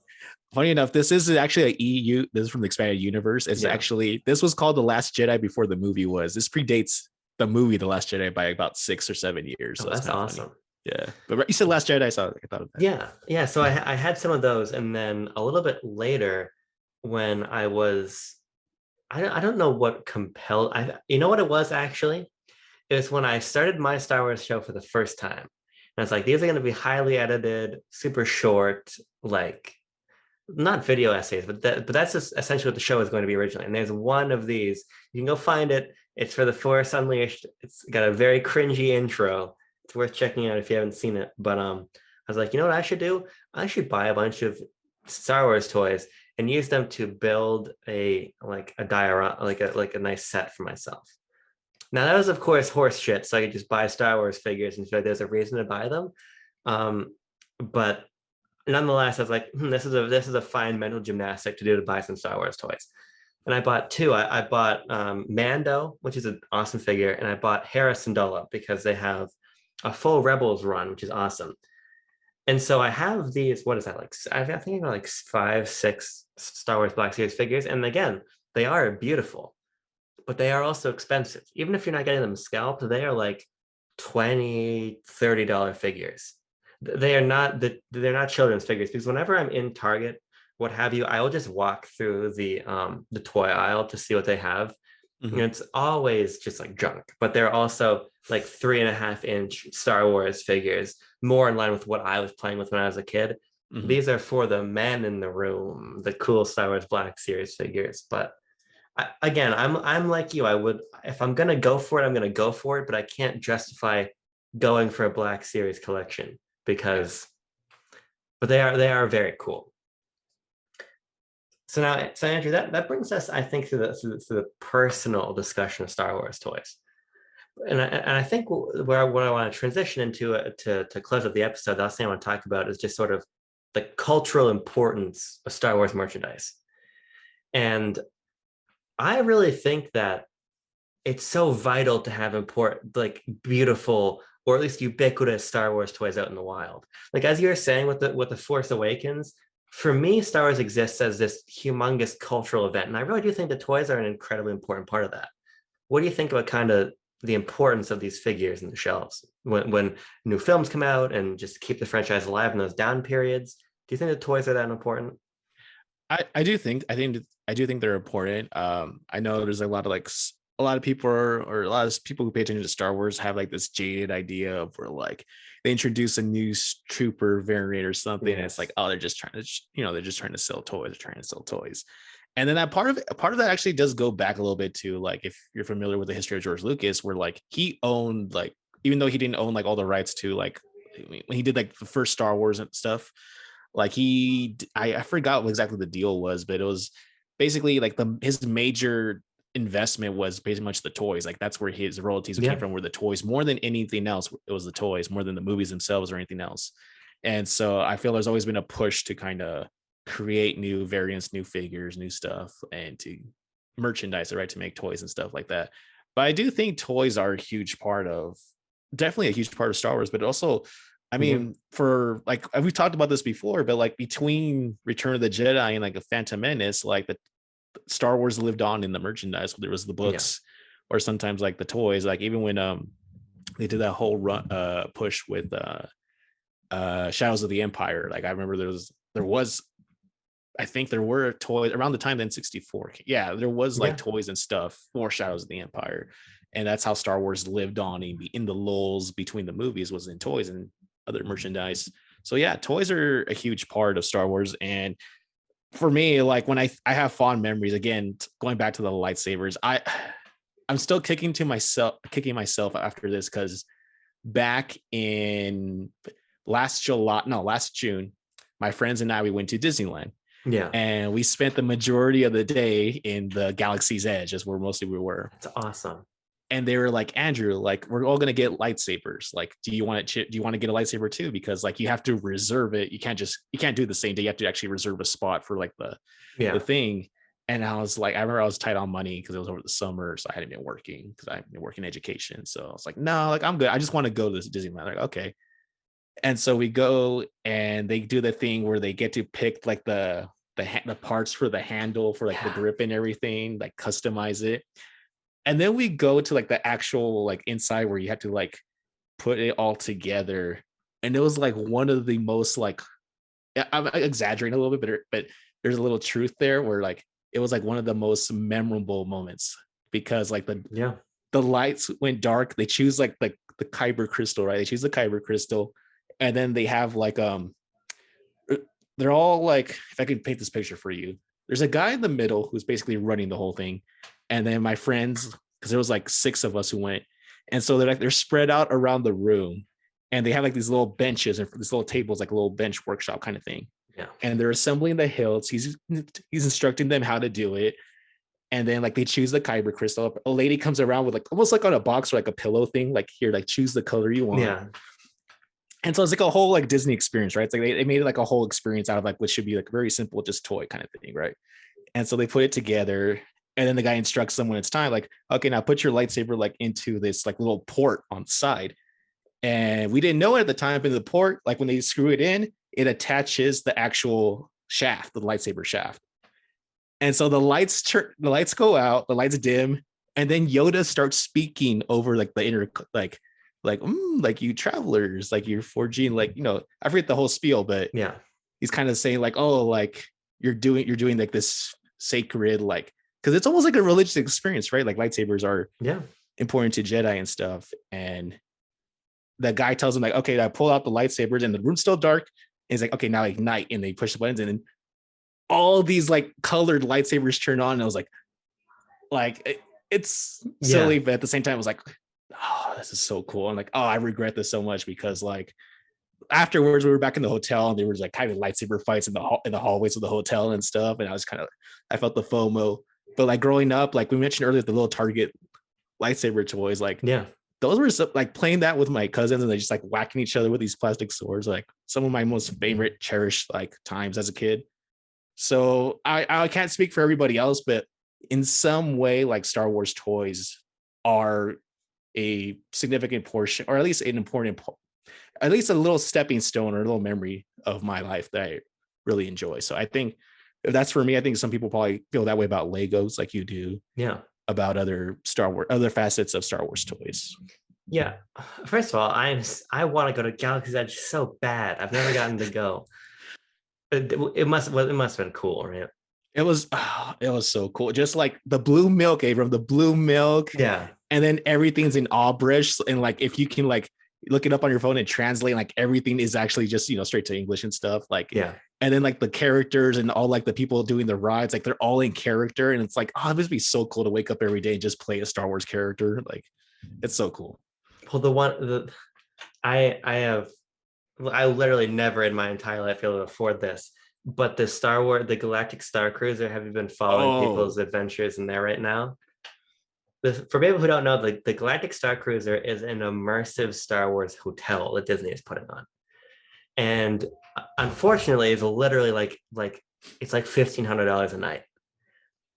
funny enough, this is actually a EU. This is from the expanded universe. It's actually, this was called The Last Jedi before the movie was. This predates the movie The Last Jedi by about 6 or 7 years. So that's awesome. Funny. Yeah, but you said Last Jedi, so I thought of that. Yeah. So I had some of those, and then a little bit later, when I was, I don't know what compelled. You know what it was actually. It was when I started my Star Wars show for the first time. And I was like, these are going to be highly edited, super short, like not video essays, but that's just essentially what the show is going to be originally. And there's one of these. You can go find it. It's for The Force Unleashed. It's got a very cringy intro. It's worth checking out if you haven't seen it. But I was like, you know what I should do? I should buy a bunch of Star Wars toys and use them to build a diorama, like a nice set for myself. Now that was, of course, horse shit. So I could just buy Star Wars figures and feel like there's a reason to buy them. But nonetheless, I was like, this is a fine mental gymnastic to do to buy some Star Wars toys. And I bought two. I bought Mando, which is an awesome figure, and I bought Hera Syndulla because they have a full Rebels run, which is awesome. And so I have these. What is that like? I think I got like 5, 6 Star Wars Black Series figures, and again, they are beautiful. But they are also expensive. Even if you're not getting them scalped, they are like $20, $30 figures. They're not children's figures, because whenever I'm in Target, what have you, I will just walk through the toy aisle to see what they have. Mm-hmm. And it's always just like junk, but they're also like 3.5-inch Star Wars figures, more in line with what I was playing with when I was a kid. Mm-hmm. These are for the men in the room, the cool Star Wars Black Series figures. But again, I'm like you. I would, if I'm gonna go for it, I'm gonna go for it. But I can't justify going for a Black Series collection because, but they are very cool. So Andrew, that brings us, I think, to the personal discussion of Star Wars toys, and I think what I want to transition into to close up the episode, the last thing I want to talk about is just sort of the cultural importance of Star Wars merchandise, and I really think that it's so vital to have important, like beautiful, or at least ubiquitous Star Wars toys out in the wild. Like as you were saying with the Force Awakens, for me, Star Wars exists as this humongous cultural event, and I really do think the toys are an incredibly important part of that. What do you think about kind of the importance of these figures in the shelves when new films come out and just keep the franchise alive in those down periods? Do you think the toys are that important? I do think they're important. I know there's a lot of people or a lot of people who pay attention to Star Wars have like this jaded idea of where like they introduce a new trooper variant or something, yes, and it's like, oh, they're just trying to sell toys. They're trying to sell toys. And then that part of that actually does go back a little bit to like, if you're familiar with the history of George Lucas, where like he owned, like, even though he didn't own like all the rights to like when he did like the first Star Wars and stuff, like I forgot what exactly the deal was, but it was basically like his major investment was pretty much the toys. Like that's where his royalties came from, were the toys more than anything else. It was the toys more than the movies themselves or anything else. And so I feel there's always been a push to kind of create new variants, new figures, new stuff, and to merchandise it, right, to make toys and stuff like that. But I do think toys are definitely a huge part of Star Wars, but also, I mean, for like, we've talked about this before, but like between Return of the Jedi and like a Phantom Menace, like the Star Wars lived on in the merchandise. There was the books, or sometimes like the toys. Like even when they did that whole push with Shadows of the Empire. Like I remember there was I think there were toys around the time then 64. Yeah, there was like toys and stuff for Shadows of the Empire, and that's how Star Wars lived on in the lulls between the movies, was in toys and other merchandise. So yeah, toys are a huge part of Star Wars. And for me, like when I have fond memories, again, going back to the lightsabers, I'm still kicking myself after this, because back in last June, my friends and I, we went to Disneyland. Yeah. And we spent the majority of the day in the Galaxy's Edge, is where mostly we were. It's awesome. and they were like, Andrew, like we're all gonna get lightsabers. Like, do you want to get a lightsaber too? Because like you have to reserve it. You can't do it the same day. You have to actually reserve a spot for like the thing. And I was like, I remember I was tight on money because it was over the summer, so I hadn't been working because I've been working education. So I was like, no, like I'm good. I just want to go to this Disneyland. Like, okay. And so we go, and they do the thing where they get to pick like the parts for the handle for like the grip and everything, like customize it. And then we go to like the actual like inside where you have to like put it all together. And it was like one of the most like, I'm exaggerating a little bit, but there's a little truth there where like it was like one of the most memorable moments because like the lights went dark. They choose like the kyber crystal, right? They choose the kyber crystal, and then they have like they're all like, if I could paint this picture for you, there's a guy in the middle who's basically running the whole thing, and then my friends, because there was like 6 of us who went, and so they're spread out around the room, and they have like these little benches and these little tables, like a little bench workshop kind of thing. Yeah. And they're assembling the hilts. He's instructing them how to do it. And then like they choose the kyber crystal. A lady comes around with like almost like on a box or like a pillow thing, like here, like choose the color you want. Yeah. And so it's like a whole like Disney experience, right? It's like they made like a whole experience out of like what should be like very simple, just toy kind of thing, right? And so they put it together, and then the guy instructs them when it's time, like, okay, now put your lightsaber like into this like little port on the side. And we didn't know it at the time, but the port, like when they screw it in, it attaches the actual shaft, the lightsaber shaft. And so the lights go out, the lights dim, and then Yoda starts speaking over like the inner like you travelers, like you're forging, like, you know, I forget the whole spiel, but yeah, he's kind of saying like, oh, like you're doing like this sacred, like, because it's almost like a religious experience, right? Like lightsabers are important to Jedi and stuff. And the guy tells him like, okay, I pull out the lightsabers and the room's still dark. And he's like, okay, now ignite. And they push the buttons, and then all these like colored lightsabers turn on. And I was like it's silly, but at the same time, I was like, oh, this is so cool. And like, oh, I regret this so much, because like afterwards we were back in the hotel and there was like kind of lightsaber fights in the hallways of the hotel and stuff. And I felt the FOMO. But like growing up, like we mentioned earlier, the little Target lightsaber toys, like those were like playing that with my cousins, and they just like whacking each other with these plastic swords, like some of my most favorite, cherished like times as a kid. So I can't speak for everybody else, but in some way, like Star Wars toys are a significant portion, or at least an important, at least a little stepping stone or a little memory of my life that I really enjoy. So I think if that's for me, I think some people probably feel that way about Legos, like you do. Yeah. About other facets of Star Wars toys. Yeah. First of all, I want to go to Galaxy's Edge so bad. I've never gotten to go. It must have been cool, right? It was so cool. Just like the blue milk, Abram, the blue milk. Yeah. And then everything's in Abrish, and like if you can like look it up on your phone and translate, like everything is actually just, you know, straight to English and stuff. Like, yeah. And then like the characters and all like the people doing the rides, like they're all in character, and it's like, oh, this would be so cool to wake up every day and just play a Star Wars character. Like, it's so cool. Well, I literally never in my entire life able to afford this, but the Star Wars, the Galactic Star Cruiser, have you been following people's adventures in there right now? For people who don't know, the Galactic Star Cruiser is an immersive Star Wars hotel that Disney is putting on. And unfortunately, it's literally like it's like $1,500 a night.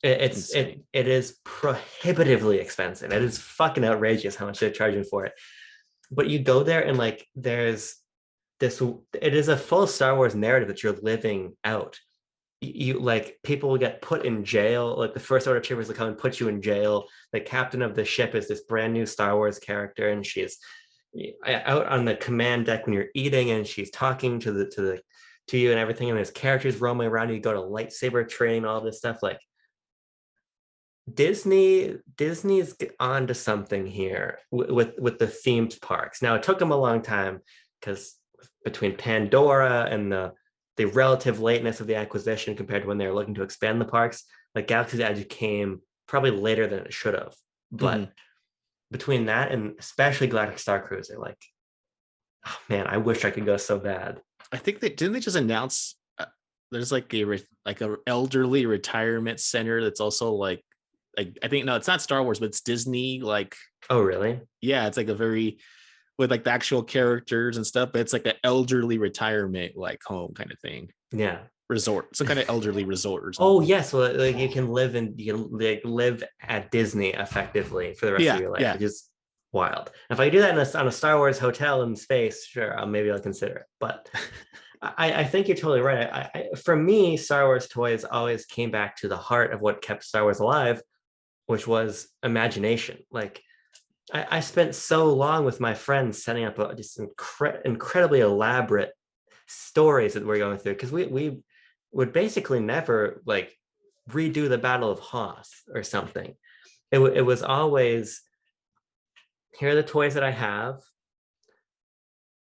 It is prohibitively expensive. It is fucking outrageous how much they're charging for it. But you go there and like there's this, it is a full Star Wars narrative that you're living out. You like people will get put in jail. Like the First Order troopers will come and put you in jail. The captain of the ship is this brand new Star Wars character, and she's out on the command deck when you're eating, and she's talking to you and everything. And there's characters roaming around. You go to lightsaber training, all this stuff. Like Disney's onto something here with the themed parks. Now it took them a long time because between Pandora and the relative lateness of the acquisition compared to when they were looking to expand the parks, like Galaxy's Edge came probably later than it should have. But between that and especially Galactic Star Cruiser, like, oh man, I wish I could go so bad. I think didn't they just announce there's like a elderly retirement center that's also like like I think no, it's not Star Wars, but it's Disney. Like, oh really? Yeah, it's like a very with like the actual characters and stuff, but it's like an elderly retirement like home kind of thing. Yeah. Resort, some kind of elderly resort or something. Oh yes, well, like you can live at Disney effectively for the rest of your life, which is wild. If I do that on a Star Wars hotel in space, sure, maybe I'll consider it. But I think you're totally right. For me, Star Wars toys always came back to the heart of what kept Star Wars alive, which was imagination. Like I spent so long with my friends setting up just incredibly elaborate stories that we're going through, because we would basically never like redo the Battle of Hoth or something. It was always, here are the toys that I have.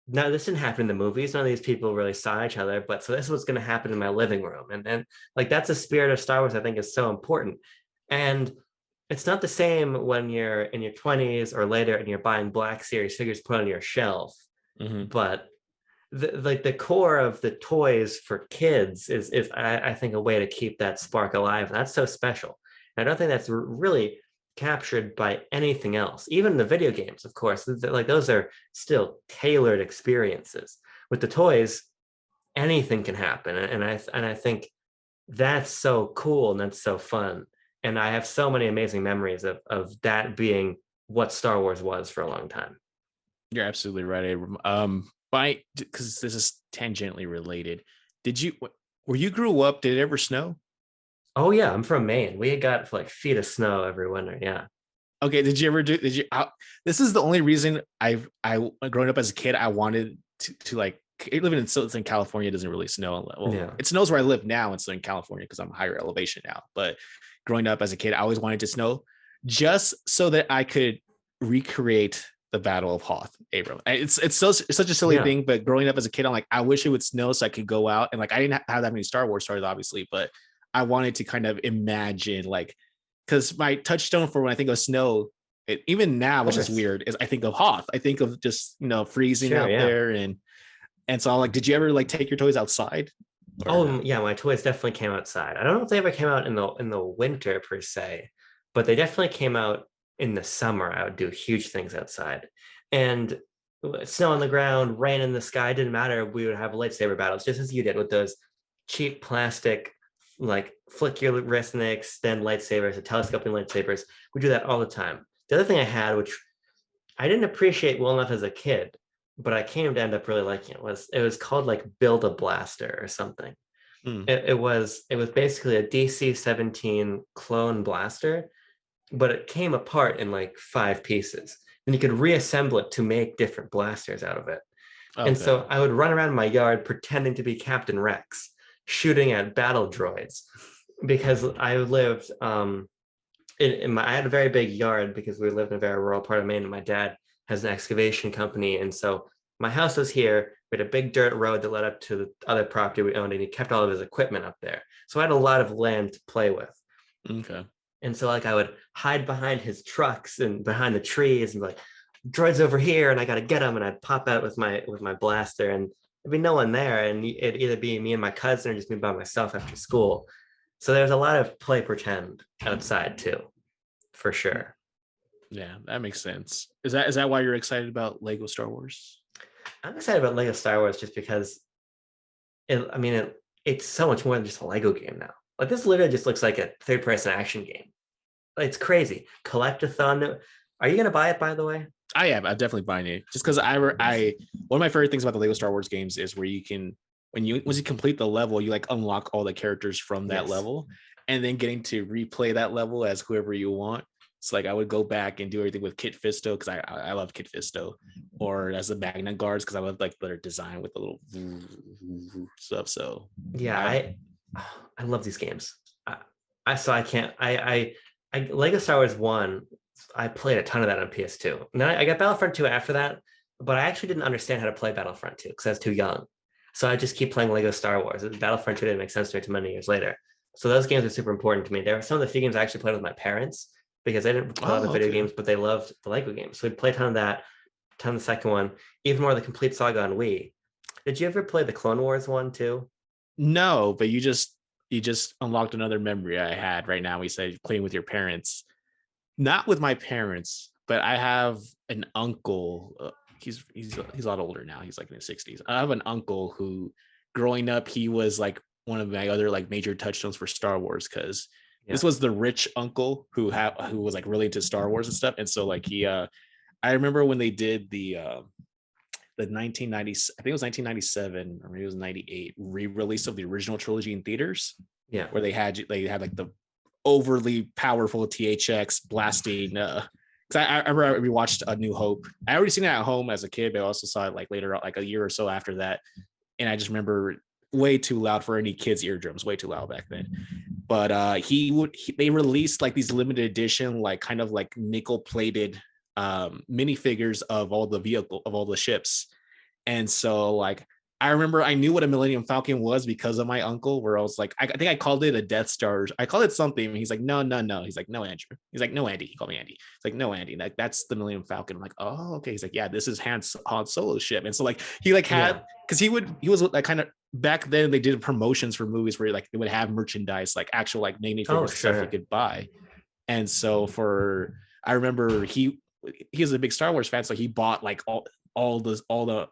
No, this didn't happen in the movies. None of these people really saw each other, but so this is what's going to happen in my living room. And like, that's a spirit of Star Wars I think is so important. And it's not the same when you're in your 20s or later and you're buying Black Series figures to put on your shelf. But the core of the toys for kids is I think a way to keep that spark alive. And that's so special. And I don't think that's really captured by anything else. Even the video games, of course, like those are still tailored experiences. With the toys, anything can happen. And I think that's so cool and that's so fun. And I have so many amazing memories of that being what Star Wars was for a long time. You're absolutely right, Abram. Because this is tangentially related. Where you grew up, did it ever snow? Oh yeah, I'm from Maine. We got like feet of snow every winter. Yeah. Okay. Did you? This is the only reason I growing up as a kid, I wanted to like living in Southern California. Doesn't really snow. Well, it snows where I live now in Southern California because I'm higher elevation now. But growing up as a kid, I always wanted to snow just so that I could recreate the Battle of Hoth, Abram. It's such a silly thing, but growing up as a kid, I'm like, I wish it would snow so I could go out and like I didn't have that many Star Wars stories, obviously, but I wanted to kind of imagine like, because my touchstone for when I think of snow, even now, which is weird, is I think of Hoth. I think of just freezing out there, and so I'm like, did you ever like take your toys outside? My toys definitely came outside. I don't know if they ever came out in the winter per se, but they definitely came out in the summer. I would do huge things outside, and snow on the ground, rain in the sky, didn't matter. We would have lightsaber battles just as you did with those cheap plastic, like flick your wrist and they extend lightsabers, the telescoping lightsabers. We do that all the time. The other thing I had, which I didn't appreciate well enough as a kid, but I came to end up really liking it, was called like Build a Blaster or something. It was basically a DC-17 clone blaster, but it came apart in like 5 pieces. And you could reassemble it to make different blasters out of it. Okay. And so I would run around my yard pretending to be Captain Rex, shooting at battle droids, because I lived I had a very big yard because we lived in a very rural part of Maine, and my dad has an excavation company. And so my house was here. We had a big dirt road that led up to the other property we owned, and he kept all of his equipment up there. So I had a lot of land to play with. Okay. And so like I would hide behind his trucks and behind the trees and like, droid's over here and I got to get him. And I'd pop out with my blaster and there'd be no one there. And it'd either be me and my cousin or just me by myself after school. So there's a lot of play pretend outside too, for sure. Yeah, that makes sense. Is that why you're excited about Lego Star Wars? I'm excited about Lego Star Wars just because it's so much more than just a Lego game now. Like this literally just looks like a third-person action game. It's crazy. Collect-a-thon. Are you going to buy it, by the way? I am. I'm definitely buying it. Just because one of my favorite things about the Lego Star Wars games is where you can, once you complete the level, you like unlock all the characters from that level, and then getting to replay that level as whoever you want. So like I would go back and do everything with Kit Fisto because I love Kit Fisto, or as the Magna Guards because I love like their design with the little stuff. So yeah, I love these games. Lego Star Wars 1, I played a ton of that on PS2. Now I got Battlefront 2 after that, but I actually didn't understand how to play Battlefront 2 because I was too young. So I just keep playing Lego Star Wars. Battlefront 2 didn't make sense to me until many years later. So those games are super important to me. There were some of the few games I actually played with my parents because they didn't play a lot of video games, but they loved the Lego games. So we'd play a ton of that, a ton of the second one, even more of the complete saga on Wii. Did you ever play the Clone Wars one too? No, but you just unlocked another memory I had right now. We said playing with your parents. Not with my parents, but I have an uncle. He's a lot older now. He's like in his 60s. I have an uncle who, growing up, he was like one of my other like major touchstones for Star Wars, because this was the rich uncle who was like really into Star Wars and stuff. And so like I remember when they did the 1990, I think it was 1997 or maybe it was 98 re-release of the original trilogy in theaters. Yeah, where they had like the overly powerful THX blasting. Because I remember we watched A New Hope. I already seen it at home as a kid, but I also saw it like later, like a year or so after that. And I just remember way too loud for any kids' eardrums, way too loud back then. But they released like these limited edition, like kind of like nickel plated minifigures of all the ships. And so like I remember I knew what a Millennium Falcon was because of my uncle, where I was like, I think I called it a Death Star. I called it something. He's like, no. He's like, no, Andrew. He's like, no, Andy. He called me Andy. He's like, no, Andy. That's the Millennium Falcon. I'm like, oh, okay. He's like, yeah, this is Han Solo's ship. And so like he like had, because he was like kind of, back then they did promotions for movies where like they would have merchandise, like actual like minifigures stuff you could buy. And so I remember he was a big Star Wars fan, so he bought like all the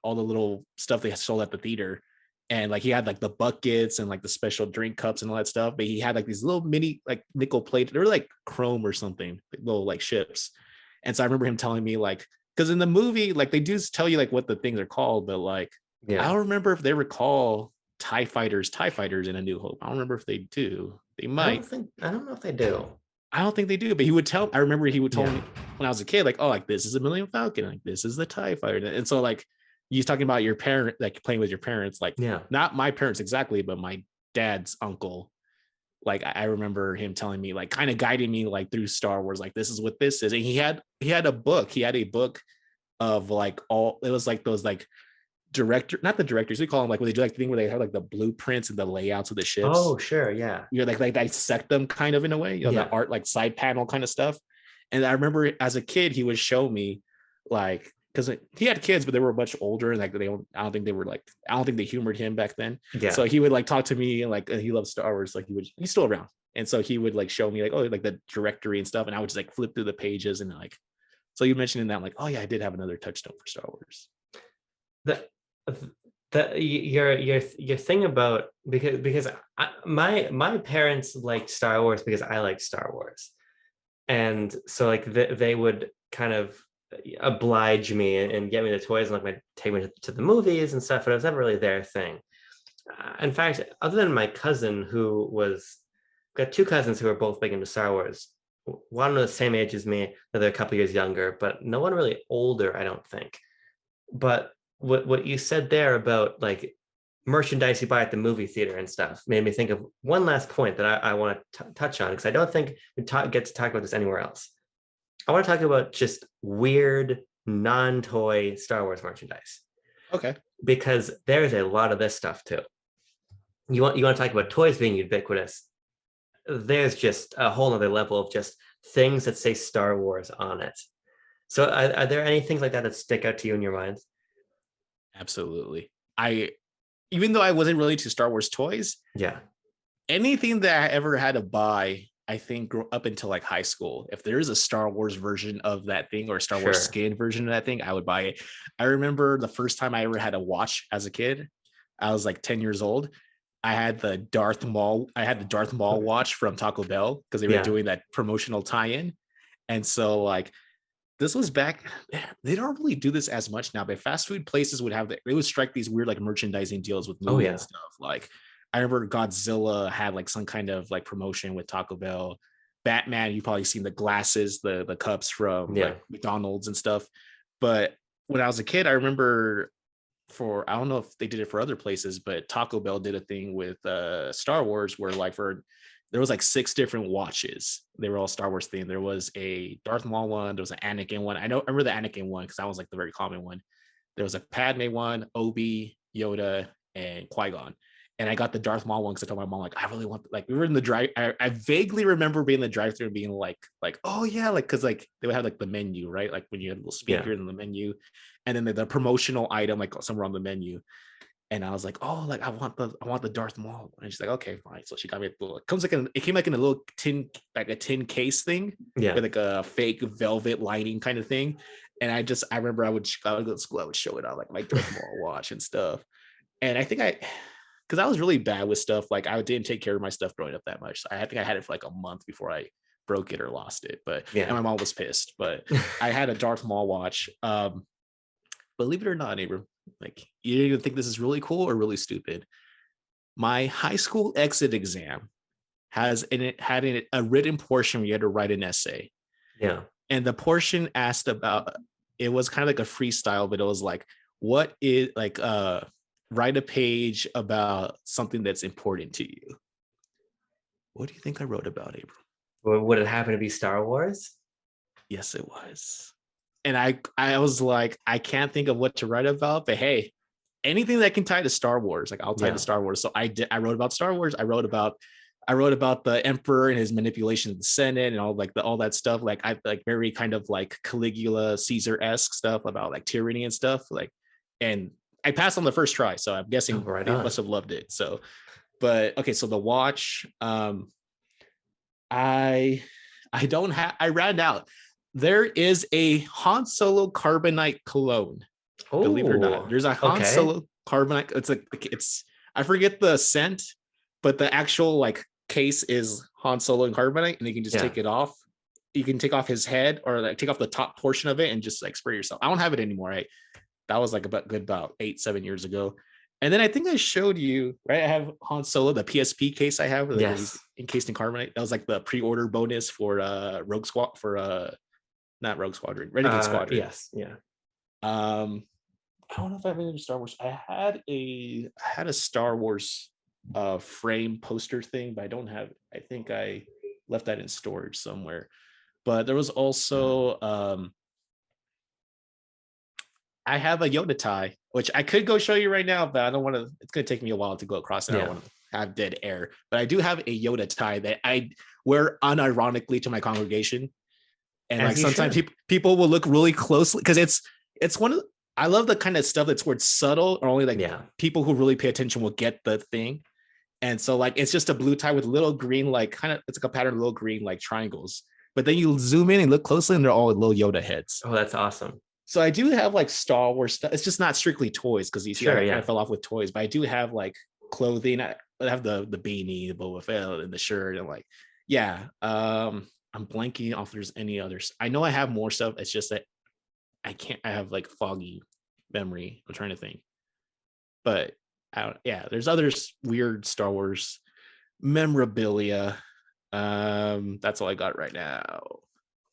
little stuff they sold at the theater, and like he had like the buckets and like the special drink cups and all that stuff, but he had like these little mini like nickel plated, they were like chrome or something, like little like ships. And so I remember him telling me like, because in the movie like they do tell you like what the things are called, but like I don't remember if they recall TIE fighters in A New Hope. I don't remember if they do. They might. I don't know if they do. I don't think they do, but he would tell. I remember he would tell me when I was a kid, like, oh, like this is a Millennium Falcon, like this is the TIE fighter. And so like he's talking about your parent, like playing with your parents, like not my parents exactly, but my dad's uncle. Like I remember him telling me, like kind of guiding me like through Star Wars, like this is what this is. And he had a book. He had a book of like it was like those like not the directors, we call them like when they do like the thing where they have like the blueprints and the layouts of the ships. Oh sure, yeah. You're like dissect them kind of in a way, you know, the art like side panel kind of stuff. And I remember as a kid he would show me like, because he had kids but they were much older, and like I don't think they humored him back then. So he would like talk to me, and like he loves Star Wars, like he's still around, and so he would like show me like, oh, like the directory and stuff, and I would just like flip through the pages, and like, so you mentioned in that, I'm like, oh yeah, I did have another touchstone for Star Wars. Your thing about, because my parents liked Star Wars because I liked Star Wars, and so like they would kind of oblige me and get me the toys and like take me to the movies and stuff, but it was never really their thing. In fact, other than my cousin got two cousins who are both big into Star Wars. One was the same age as me, they're a couple years younger, but no one really older, I don't think. But what you said there about like merchandise you buy at the movie theater and stuff made me think of one last point that I want to touch on, because I don't think we get to talk about this anywhere else. I want to talk about just weird non-toy Star Wars merchandise. Okay. Because there's a lot of this stuff too. You want to talk about toys being ubiquitous. There's just a whole other level of just things that say Star Wars on it. So are there any things like that stick out to you in your mind? Absolutely. Even though I wasn't really into Star Wars toys, anything that I ever had to buy, I think up until like high school, if there is a Star Wars version of that thing or a Star Wars skin version of that thing, I would buy it. I remember the first time I ever had a watch as a kid, I was like 10 years old. I had the Darth Maul watch from Taco Bell, because they were doing that promotional tie-in. And so like, this was back, they don't really do this as much now, but fast food places they would strike these weird like merchandising deals with movies and stuff. Like I remember Godzilla had like some kind of like promotion with Taco Bell. Batman, you've probably seen the glasses, the cups from like McDonald's and stuff. But when I was a kid, I remember I don't know if they did it for other places, but Taco Bell did a thing with Star Wars where like there was like 6 different watches. They were all Star Wars themed. There was a Darth Maul one. There was an Anakin one. I remember the Anakin one because that was like the very common one. There was a Padme one, Obi, Yoda, and Qui-Gon. And I got the Darth Maul one because I told my mom, like, I really want, like, we were in the drive. I vaguely remember being in the drive-thru and being like, oh yeah, like, because like they would have like the menu, right? Like when you had a little speaker in the menu, and then the promotional item like somewhere on the menu. And I was like, oh, like I want the Darth Maul. And she's like, okay, fine. So she got me a little, it came like in a little tin, like a tin case thing, Yeah. with like a fake velvet lining kind of thing. And I remember I would go to school, I would show it on like my Darth Maul watch and stuff. And I think because I was really bad with stuff, like I didn't take care of my stuff growing up that much. So I think I had it for like a month before I broke it or lost it. But and my mom was pissed. But I had a Darth Maul watch. Believe it or not, Abram, like you either think this is really cool or really stupid. My high school exit exam had a written portion where you had to write an essay. Yeah. And the portion asked about, it was kind of like a freestyle, but it was like, what is like write a page about something that's important to you. What do you think I wrote about, Abram? Would it happen to be Star Wars? Yes, it was. And I was like, I can't think of what to write about, but hey, anything that can tie to Star Wars, like I'll tie to Star Wars. So I wrote about Star Wars. I wrote about the Emperor and his manipulation of the Senate and all that stuff. Like I like very kind of like Caligula Caesar-esque stuff about like tyranny and stuff. Like, and I passed on the first try, so I'm guessing they must have loved it. So, but okay, so the watch, I ran out. There is a Han Solo Carbonite Cologne. Oh, believe it or not, there's a Han Solo Carbonite. It's I forget the scent, but the actual like case is Han Solo and Carbonite, and you can just take it off. You can take off his head or like take off the top portion of it and just like spray yourself. I don't have it anymore. Right, that was like about 8-7 years ago. And then I think I showed you, right? I have Han Solo, the PSP case I have, he's encased in Carbonite. That was like the pre-order bonus for Rogue Squad not Rogue Squadron, Renegade Squadron. Yes, yeah. I don't know if I have any Star Wars. I had a Star Wars frame poster thing, but I don't have. I think I left that in storage somewhere. But there was also I have a Yoda tie, which I could go show you right now, but I don't want to. It's going to take me a while to go across it. I don't want to have dead air. But I do have a Yoda tie that I wear unironically to my congregation. And like sometimes people will look really closely because it's one of I love the kind of stuff that's where it's subtle or only like people who really pay attention will get the thing. And so like it's just a blue tie with little green like kind of it's like a pattern of little green like triangles. But then you zoom in and look closely and they're all little Yoda heads. Oh, that's awesome. So I do have like Star Wars stuff. It's just not strictly toys because you see I fell off with toys, but I do have like clothing. I have the beanie, the Boba Fett, and the shirt, and like I'm blanking off if there's any others. I know I have more stuff. It's just that I have like foggy memory. I'm trying to think. But there's other weird Star Wars memorabilia. That's all I got right now.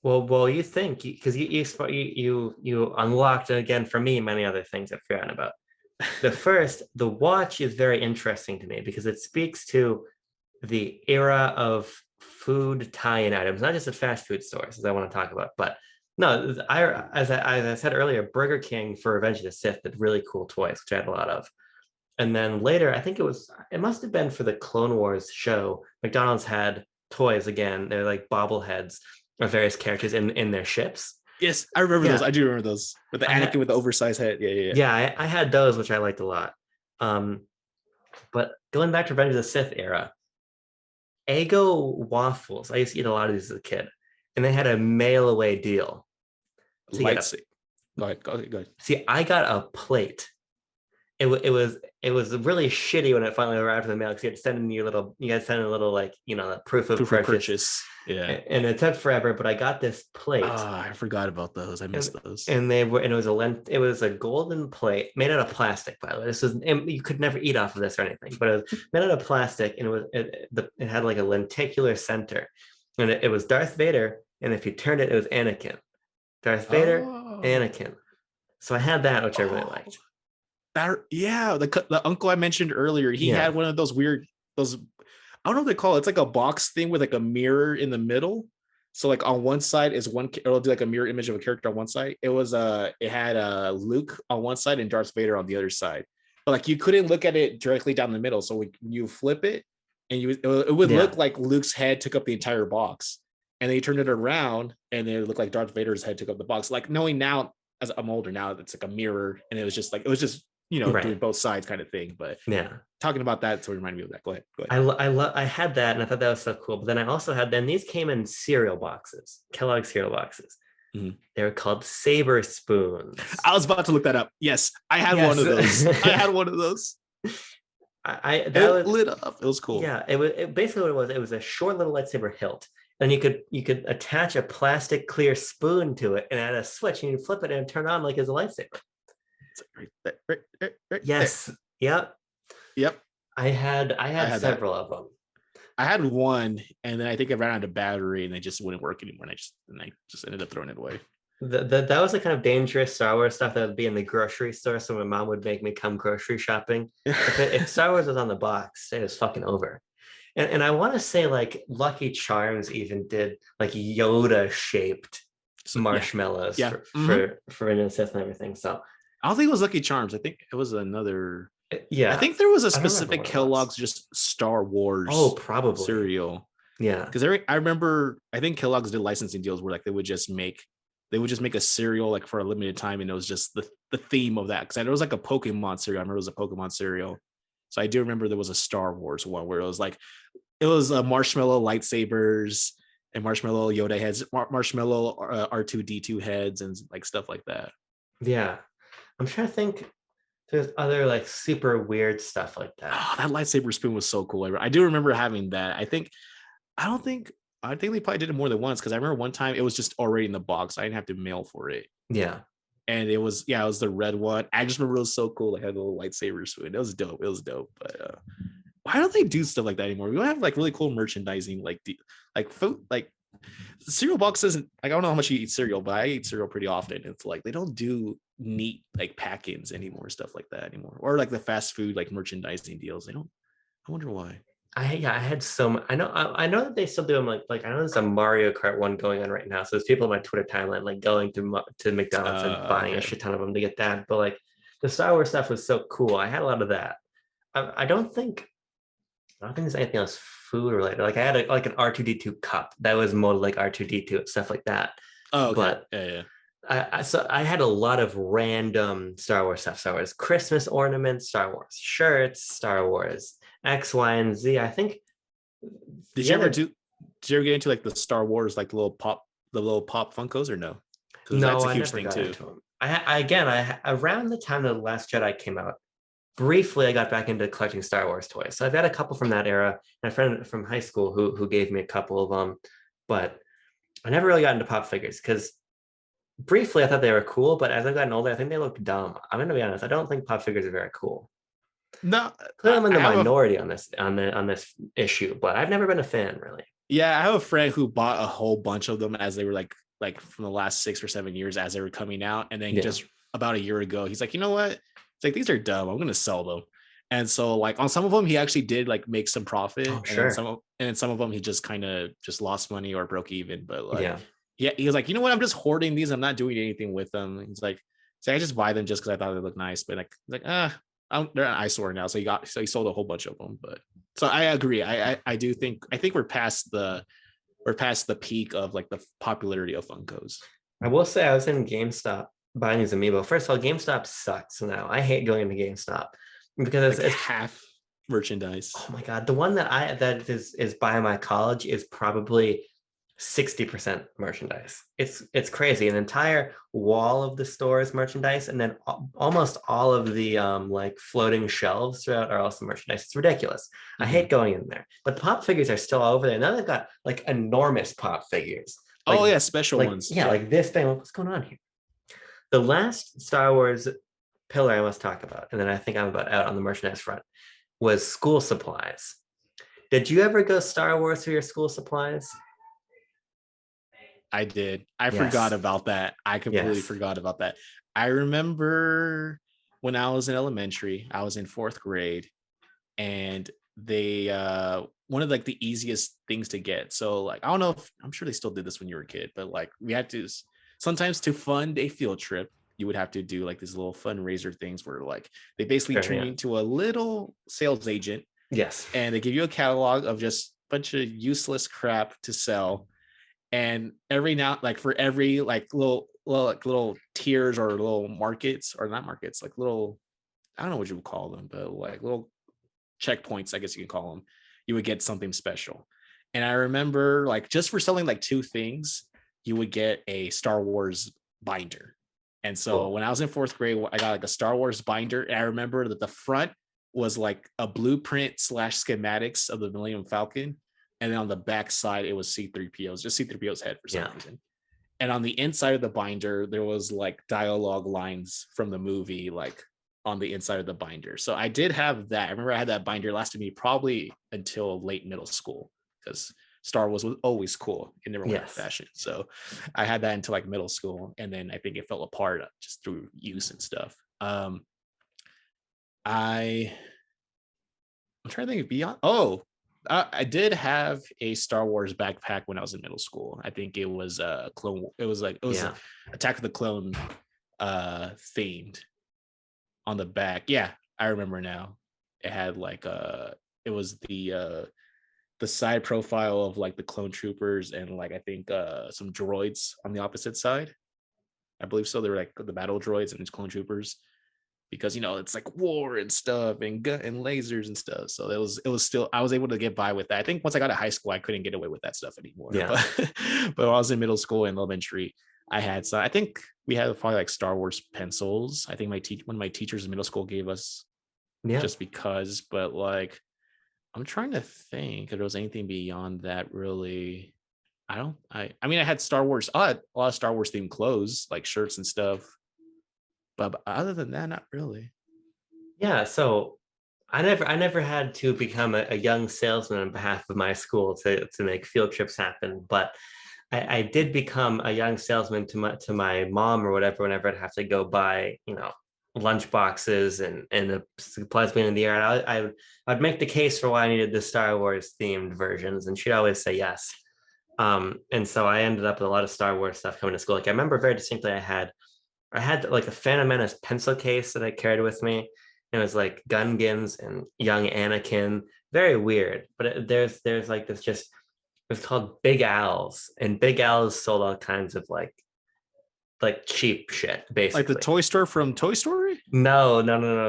Well, you think because you unlocked again for me many other things I've forgotten about. The watch is very interesting to me because it speaks to the era of food tie-in items, not just at fast food stores, as I want to talk about, but no, as I said earlier, Burger King for Revenge of the Sith did really cool toys, which I had a lot of. And then later, I think it must have been for the Clone Wars show, McDonald's had toys again. They're like bobbleheads of various characters in their ships. Yes, I remember those. I do remember those with the Anakin with the oversized head. Yeah, I had those, which I liked a lot. But going back to Revenge of the Sith era, Eggo waffles. I used to eat a lot of these as a kid, and they had a mail away deal. So Go ahead. See, I got a plate. It was really shitty when it finally arrived in the mail because you had to send in a little like proof of purchase. Yeah, and it took forever, but I got this plate. I forgot about those. I missed those. And it was a golden plate made out of plastic. By the way, you could never eat off of this or anything, but it was made out of plastic, and it had like a lenticular center, and it was Darth Vader, and if you turned it, it was Anakin. Darth Vader, Anakin. So I had that, which I really liked. The uncle I mentioned earlier, he had one of those I don't know what they call it. It's like a box thing with like a mirror in the middle. So like on one side is it'll do like a mirror image of a character on one side. It had Luke on one side and Darth Vader on the other side. But like you couldn't look at it directly down the middle. So when you flip it and it would look like Luke's head took up the entire box. And then you turned it around and it looked like Darth Vader's head took up the box. Like knowing now, as I'm older now, it's like a mirror, and it was just doing both sides kind of thing. But talking about that, so it reminded me of that. Go ahead. I had that, and I thought that was so cool. But then I also had, then these came in cereal boxes, Kellogg cereal boxes. They were called Saber Spoons. I was about to look that up. Yes, I had one of those. I had one of those. That was lit up. It was cool. Yeah, it basically what it was a short little lightsaber hilt, and you could attach a plastic clear spoon to it and add a switch, and you flip it and turn on like it's a lightsaber. It's like right yes. There. Yep. I had several of them. I had one, and then I think I ran out of battery, and they just wouldn't work anymore. And I just ended up throwing it away. That was the kind of dangerous Star Wars stuff that would be in the grocery store. So my mom would make me come grocery shopping. If Star Wars was on the box, it was fucking over. And I want to say like Lucky Charms even did like Yoda shaped marshmallows for Ren and Sith and everything. So I don't think it was Lucky Charms. I think it was another. Yeah, I think there was a specific Kellogg's just Star Wars. Oh, probably cereal. Yeah, because I remember I think Kellogg's did licensing deals where like they would just make a cereal like for a limited time, and it was just the theme of that. Because there was like a Pokemon cereal. I remember it was a Pokemon cereal. So I do remember there was a Star Wars one where it was marshmallow lightsabers and marshmallow Yoda heads, marshmallow R2D2 heads, and like stuff like that. Yeah, I'm trying to think. There's other like super weird stuff like that. Oh, that lightsaber spoon was so cool. I do remember having that. I think they probably did it more than once, because I remember one time it was just already in the box. I didn't have to mail for it. Yeah. And it was the red one. I just remember it was so cool. They had a little lightsaber spoon. It was dope. But why don't they do stuff like that anymore? We don't have like really cool merchandising, like food, like cereal box isn't like, I don't know how much you eat cereal, but I eat cereal pretty often. It's like they don't do neat like pack-ins anymore, stuff like that anymore, or like the fast food like merchandising deals. They don't. I wonder why. I had so I know that they still do them. Like I know there's a Mario Kart one going on right now. So there's people on my Twitter timeline like going to McDonald's and buying a shit ton of them to get that. But like the Star Wars stuff was so cool. I had a lot of that. I don't think there's anything else food related. Like I had an R2D2 cup that was more like R2D2 stuff like that. Oh, okay. But yeah. I had a lot of random Star Wars stuff. Star Wars Christmas ornaments, Star Wars shirts, Star Wars X, Y, and Z. I think. Did you ever get into like the Star Wars like the little pop Funkos, or no? No, that's a I huge never thing got too. into them. I around the time that The Last Jedi came out, briefly I got back into collecting Star Wars toys. So I've got a couple from that era, and a friend from high school who gave me a couple of them, but I never really got into pop figures because briefly I thought they were cool, but as I've gotten older, I think they look dumb. I'm gonna be honest, I don't think pop figures are very cool. No, clearly I'm in the minority on this issue, but I've never been a fan really. Yeah, I have a friend who bought a whole bunch of them as they were like from the last 6 or 7 years as they were coming out, and then just about a year ago, he's like, you know what? It's like, these are dumb. I'm gonna sell them. And so like on some of them, he actually did like make some profit. Oh, sure. And some of them he just kind of just lost money or broke even. But like, yeah, he was like, you know what? I'm just hoarding these. I'm not doing anything with them. He's like, so I just buy them just because I thought they looked nice. But like they're an eyesore now. So he sold a whole bunch of them. But so I agree. I do think we're past the peak of like the popularity of Funkos. I will say I was in GameStop buying these amiibo. First of all, GameStop sucks now. I hate going into GameStop because it's half merchandise. Oh my god, the one that is by my college is probably 60% merchandise. It's crazy. An entire wall of the store is merchandise, and then almost all of the like floating shelves throughout are also merchandise. It's ridiculous. Mm-hmm. I hate going in there, but the pop figures are still over there. Now they've got like enormous pop figures. Like, special ones. Yeah, like this thing. What's going on here? The last Star Wars pillar I must talk about, and then I think I'm about out on the merchandise front, was school supplies. Did you ever go Star Wars for your school supplies? I did. I forgot about that. I completely forgot about that. I remember when I was in elementary, I was in 4th grade, and they one of like the easiest things to get. So like, I don't know if I'm sure they still did this when you were a kid, but like we had to sometimes to fund a field trip, you would have to do like these little fundraiser things where like they basically turn you into a little sales agent. Yes. And they give you a catalog of just a bunch of useless crap to sell. And every now, like for every like little tiers or little markets, or not markets, like little I don't know what you would call them, but like little checkpoints, I guess you can call them, you would get something special. And I remember like just for selling like 2 things, you would get a Star Wars binder. And so when I was in 4th grade, I got like a Star Wars binder. And I remember that the front was like a blueprint / schematics of the Millennium Falcon. And then on the back side, it was C-3PO's, just C-3PO's head for some reason. And on the inside of the binder, there was like dialogue lines from the movie, like on the inside of the binder. So I did have that. I remember I had that binder, lasted me probably until late middle school, because Star Wars was always cool. It never went out of fashion. So I had that until like middle school. And then I think it fell apart just through use and stuff. I'm trying to think of beyond. I did have a Star Wars backpack when I was in middle school. I think it was clone. It was Attack of the Clone themed on the back. Yeah, I remember now. It had like it was the side profile of like the clone troopers and like I think some droids on the opposite side. I believe so. They were like the battle droids and its clone troopers, because it's like war and stuff and lasers and stuff. So it was still, I was able to get by with that. I think once I got to high school, I couldn't get away with that stuff anymore. Yeah. But when I was in middle school and elementary, I had some. I think we had probably like Star Wars pencils. I think one of my teachers in middle school gave us, just because. But like, I'm trying to think if there was anything beyond that really. I mean, I had Star Wars, a lot of Star Wars themed clothes, like shirts and stuff. But other than that, not really. Yeah, so I never had to become a young salesman on behalf of my school to make field trips happen. But I did become a young salesman to my mom or whatever whenever I'd have to go buy, lunch boxes and the supplies being in the air. I'd make the case for why I needed the Star Wars themed versions, and she'd always say yes. And so I ended up with a lot of Star Wars stuff coming to school. Like I remember very distinctly, I had like a Phantom Menace pencil case that I carried with me. It was like Gungans and young Anakin. Very weird. But there's like this just, it's called Big Al's, and Big Al's sold all kinds of like cheap shit, basically. Like the toy store from Toy Story? No.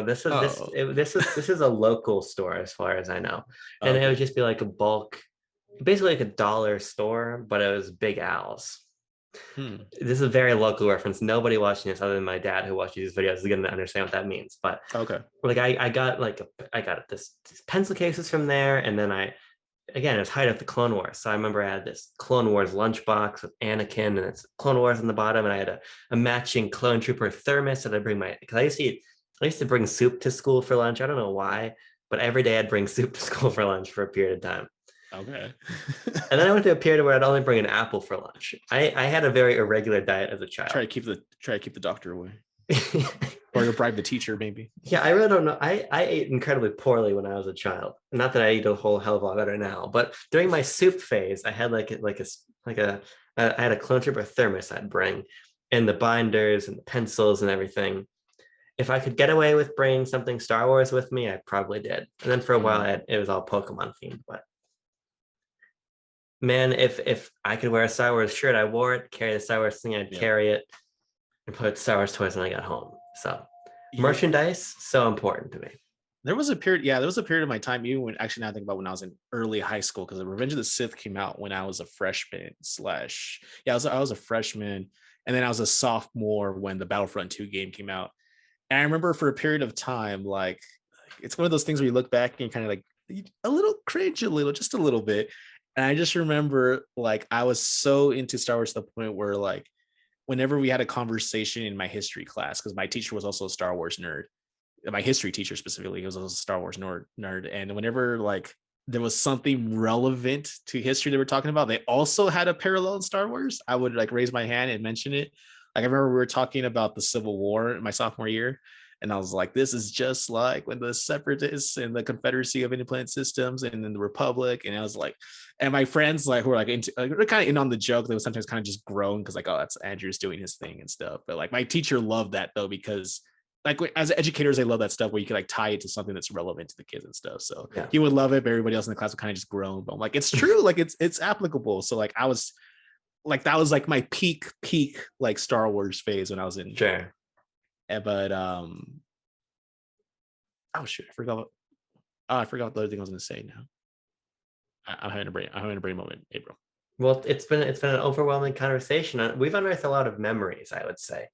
This is a local store as far as I know. And it would just be like a bulk, basically like a dollar store, but it was Big Al's. This is a very local reference. Nobody watching this other than my dad who watches these videos is going to understand what that means. But like I got these pencil cases from there, and then it was height of the Clone Wars. So I remember I had this Clone Wars lunchbox with Anakin and it's Clone Wars on the bottom, and I had a matching Clone Trooper thermos that I bring because I used to bring soup to school for lunch. I don't know why, but every day I'd bring soup to school for lunch for a period of time. Okay. And then I went to a period where I'd only bring an apple for lunch. I had a very irregular diet as a child. Try to keep the doctor away. Or to bribe the teacher, maybe. Yeah, I really don't know. I ate incredibly poorly when I was a child. Not that I eat a whole hell of a lot better now, but during my soup phase, I had I had a Clone Trooper thermos I'd bring, and the binders and the pencils and everything. If I could get away with bringing something Star Wars with me, I probably did. And then for a while, it was all Pokemon themed. But man, if I could wear a Star Wars shirt, I wore it. Carry the Star Wars thing, I'd carry it, and put Star Wars toys when I got home. So merchandise, so important to me. There was a period of my time, even when actually now I think about when I was in early high school, because Revenge of the Sith came out when I was a freshman I was a freshman, and then I was a sophomore when the Battlefront 2 game came out. And I remember for a period of time, like it's one of those things where you look back and kind of like a little cringe, just a little bit. And I just remember like I was so into Star Wars to the point where like whenever we had a conversation in my history class, because my teacher was also a Star Wars nerd, my history teacher specifically, he was also a Star Wars nerd. And whenever like there was something relevant to history they were talking about, they also had a parallel in Star Wars, I would like raise my hand and mention it. Like I remember we were talking about the Civil War in my sophomore year, and I was like, this is just like when the Separatists and the Confederacy of Independent Systems and then the Republic. And I was like, and my friends like who were like into, they're kind of in on the joke. They would sometimes kind of just groan because like, oh, that's Andrew's doing his thing and stuff. But like my teacher loved that though, because like as educators, they love that stuff where you can like tie it to something that's relevant to the kids and stuff. So he would love it, but everybody else in the class would kind of just groan. But I'm like, it's true, like it's applicable. So like I was like, that was like my peak like Star Wars phase when I was in. Sure. But Oh shit! I forgot the other thing I was going to say. Now I'm having a brain moment, April. Well, it's been an overwhelming conversation. We've unearthed a lot of memories, I would say.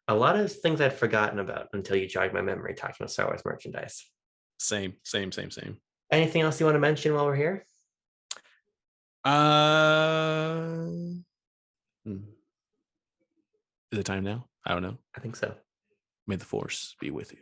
A lot of things I'd forgotten about until you jogged my memory talking about Star Wars merchandise. Same. Anything else you want to mention while we're here? Is it time now? I don't know. I think so. May the Force be with you.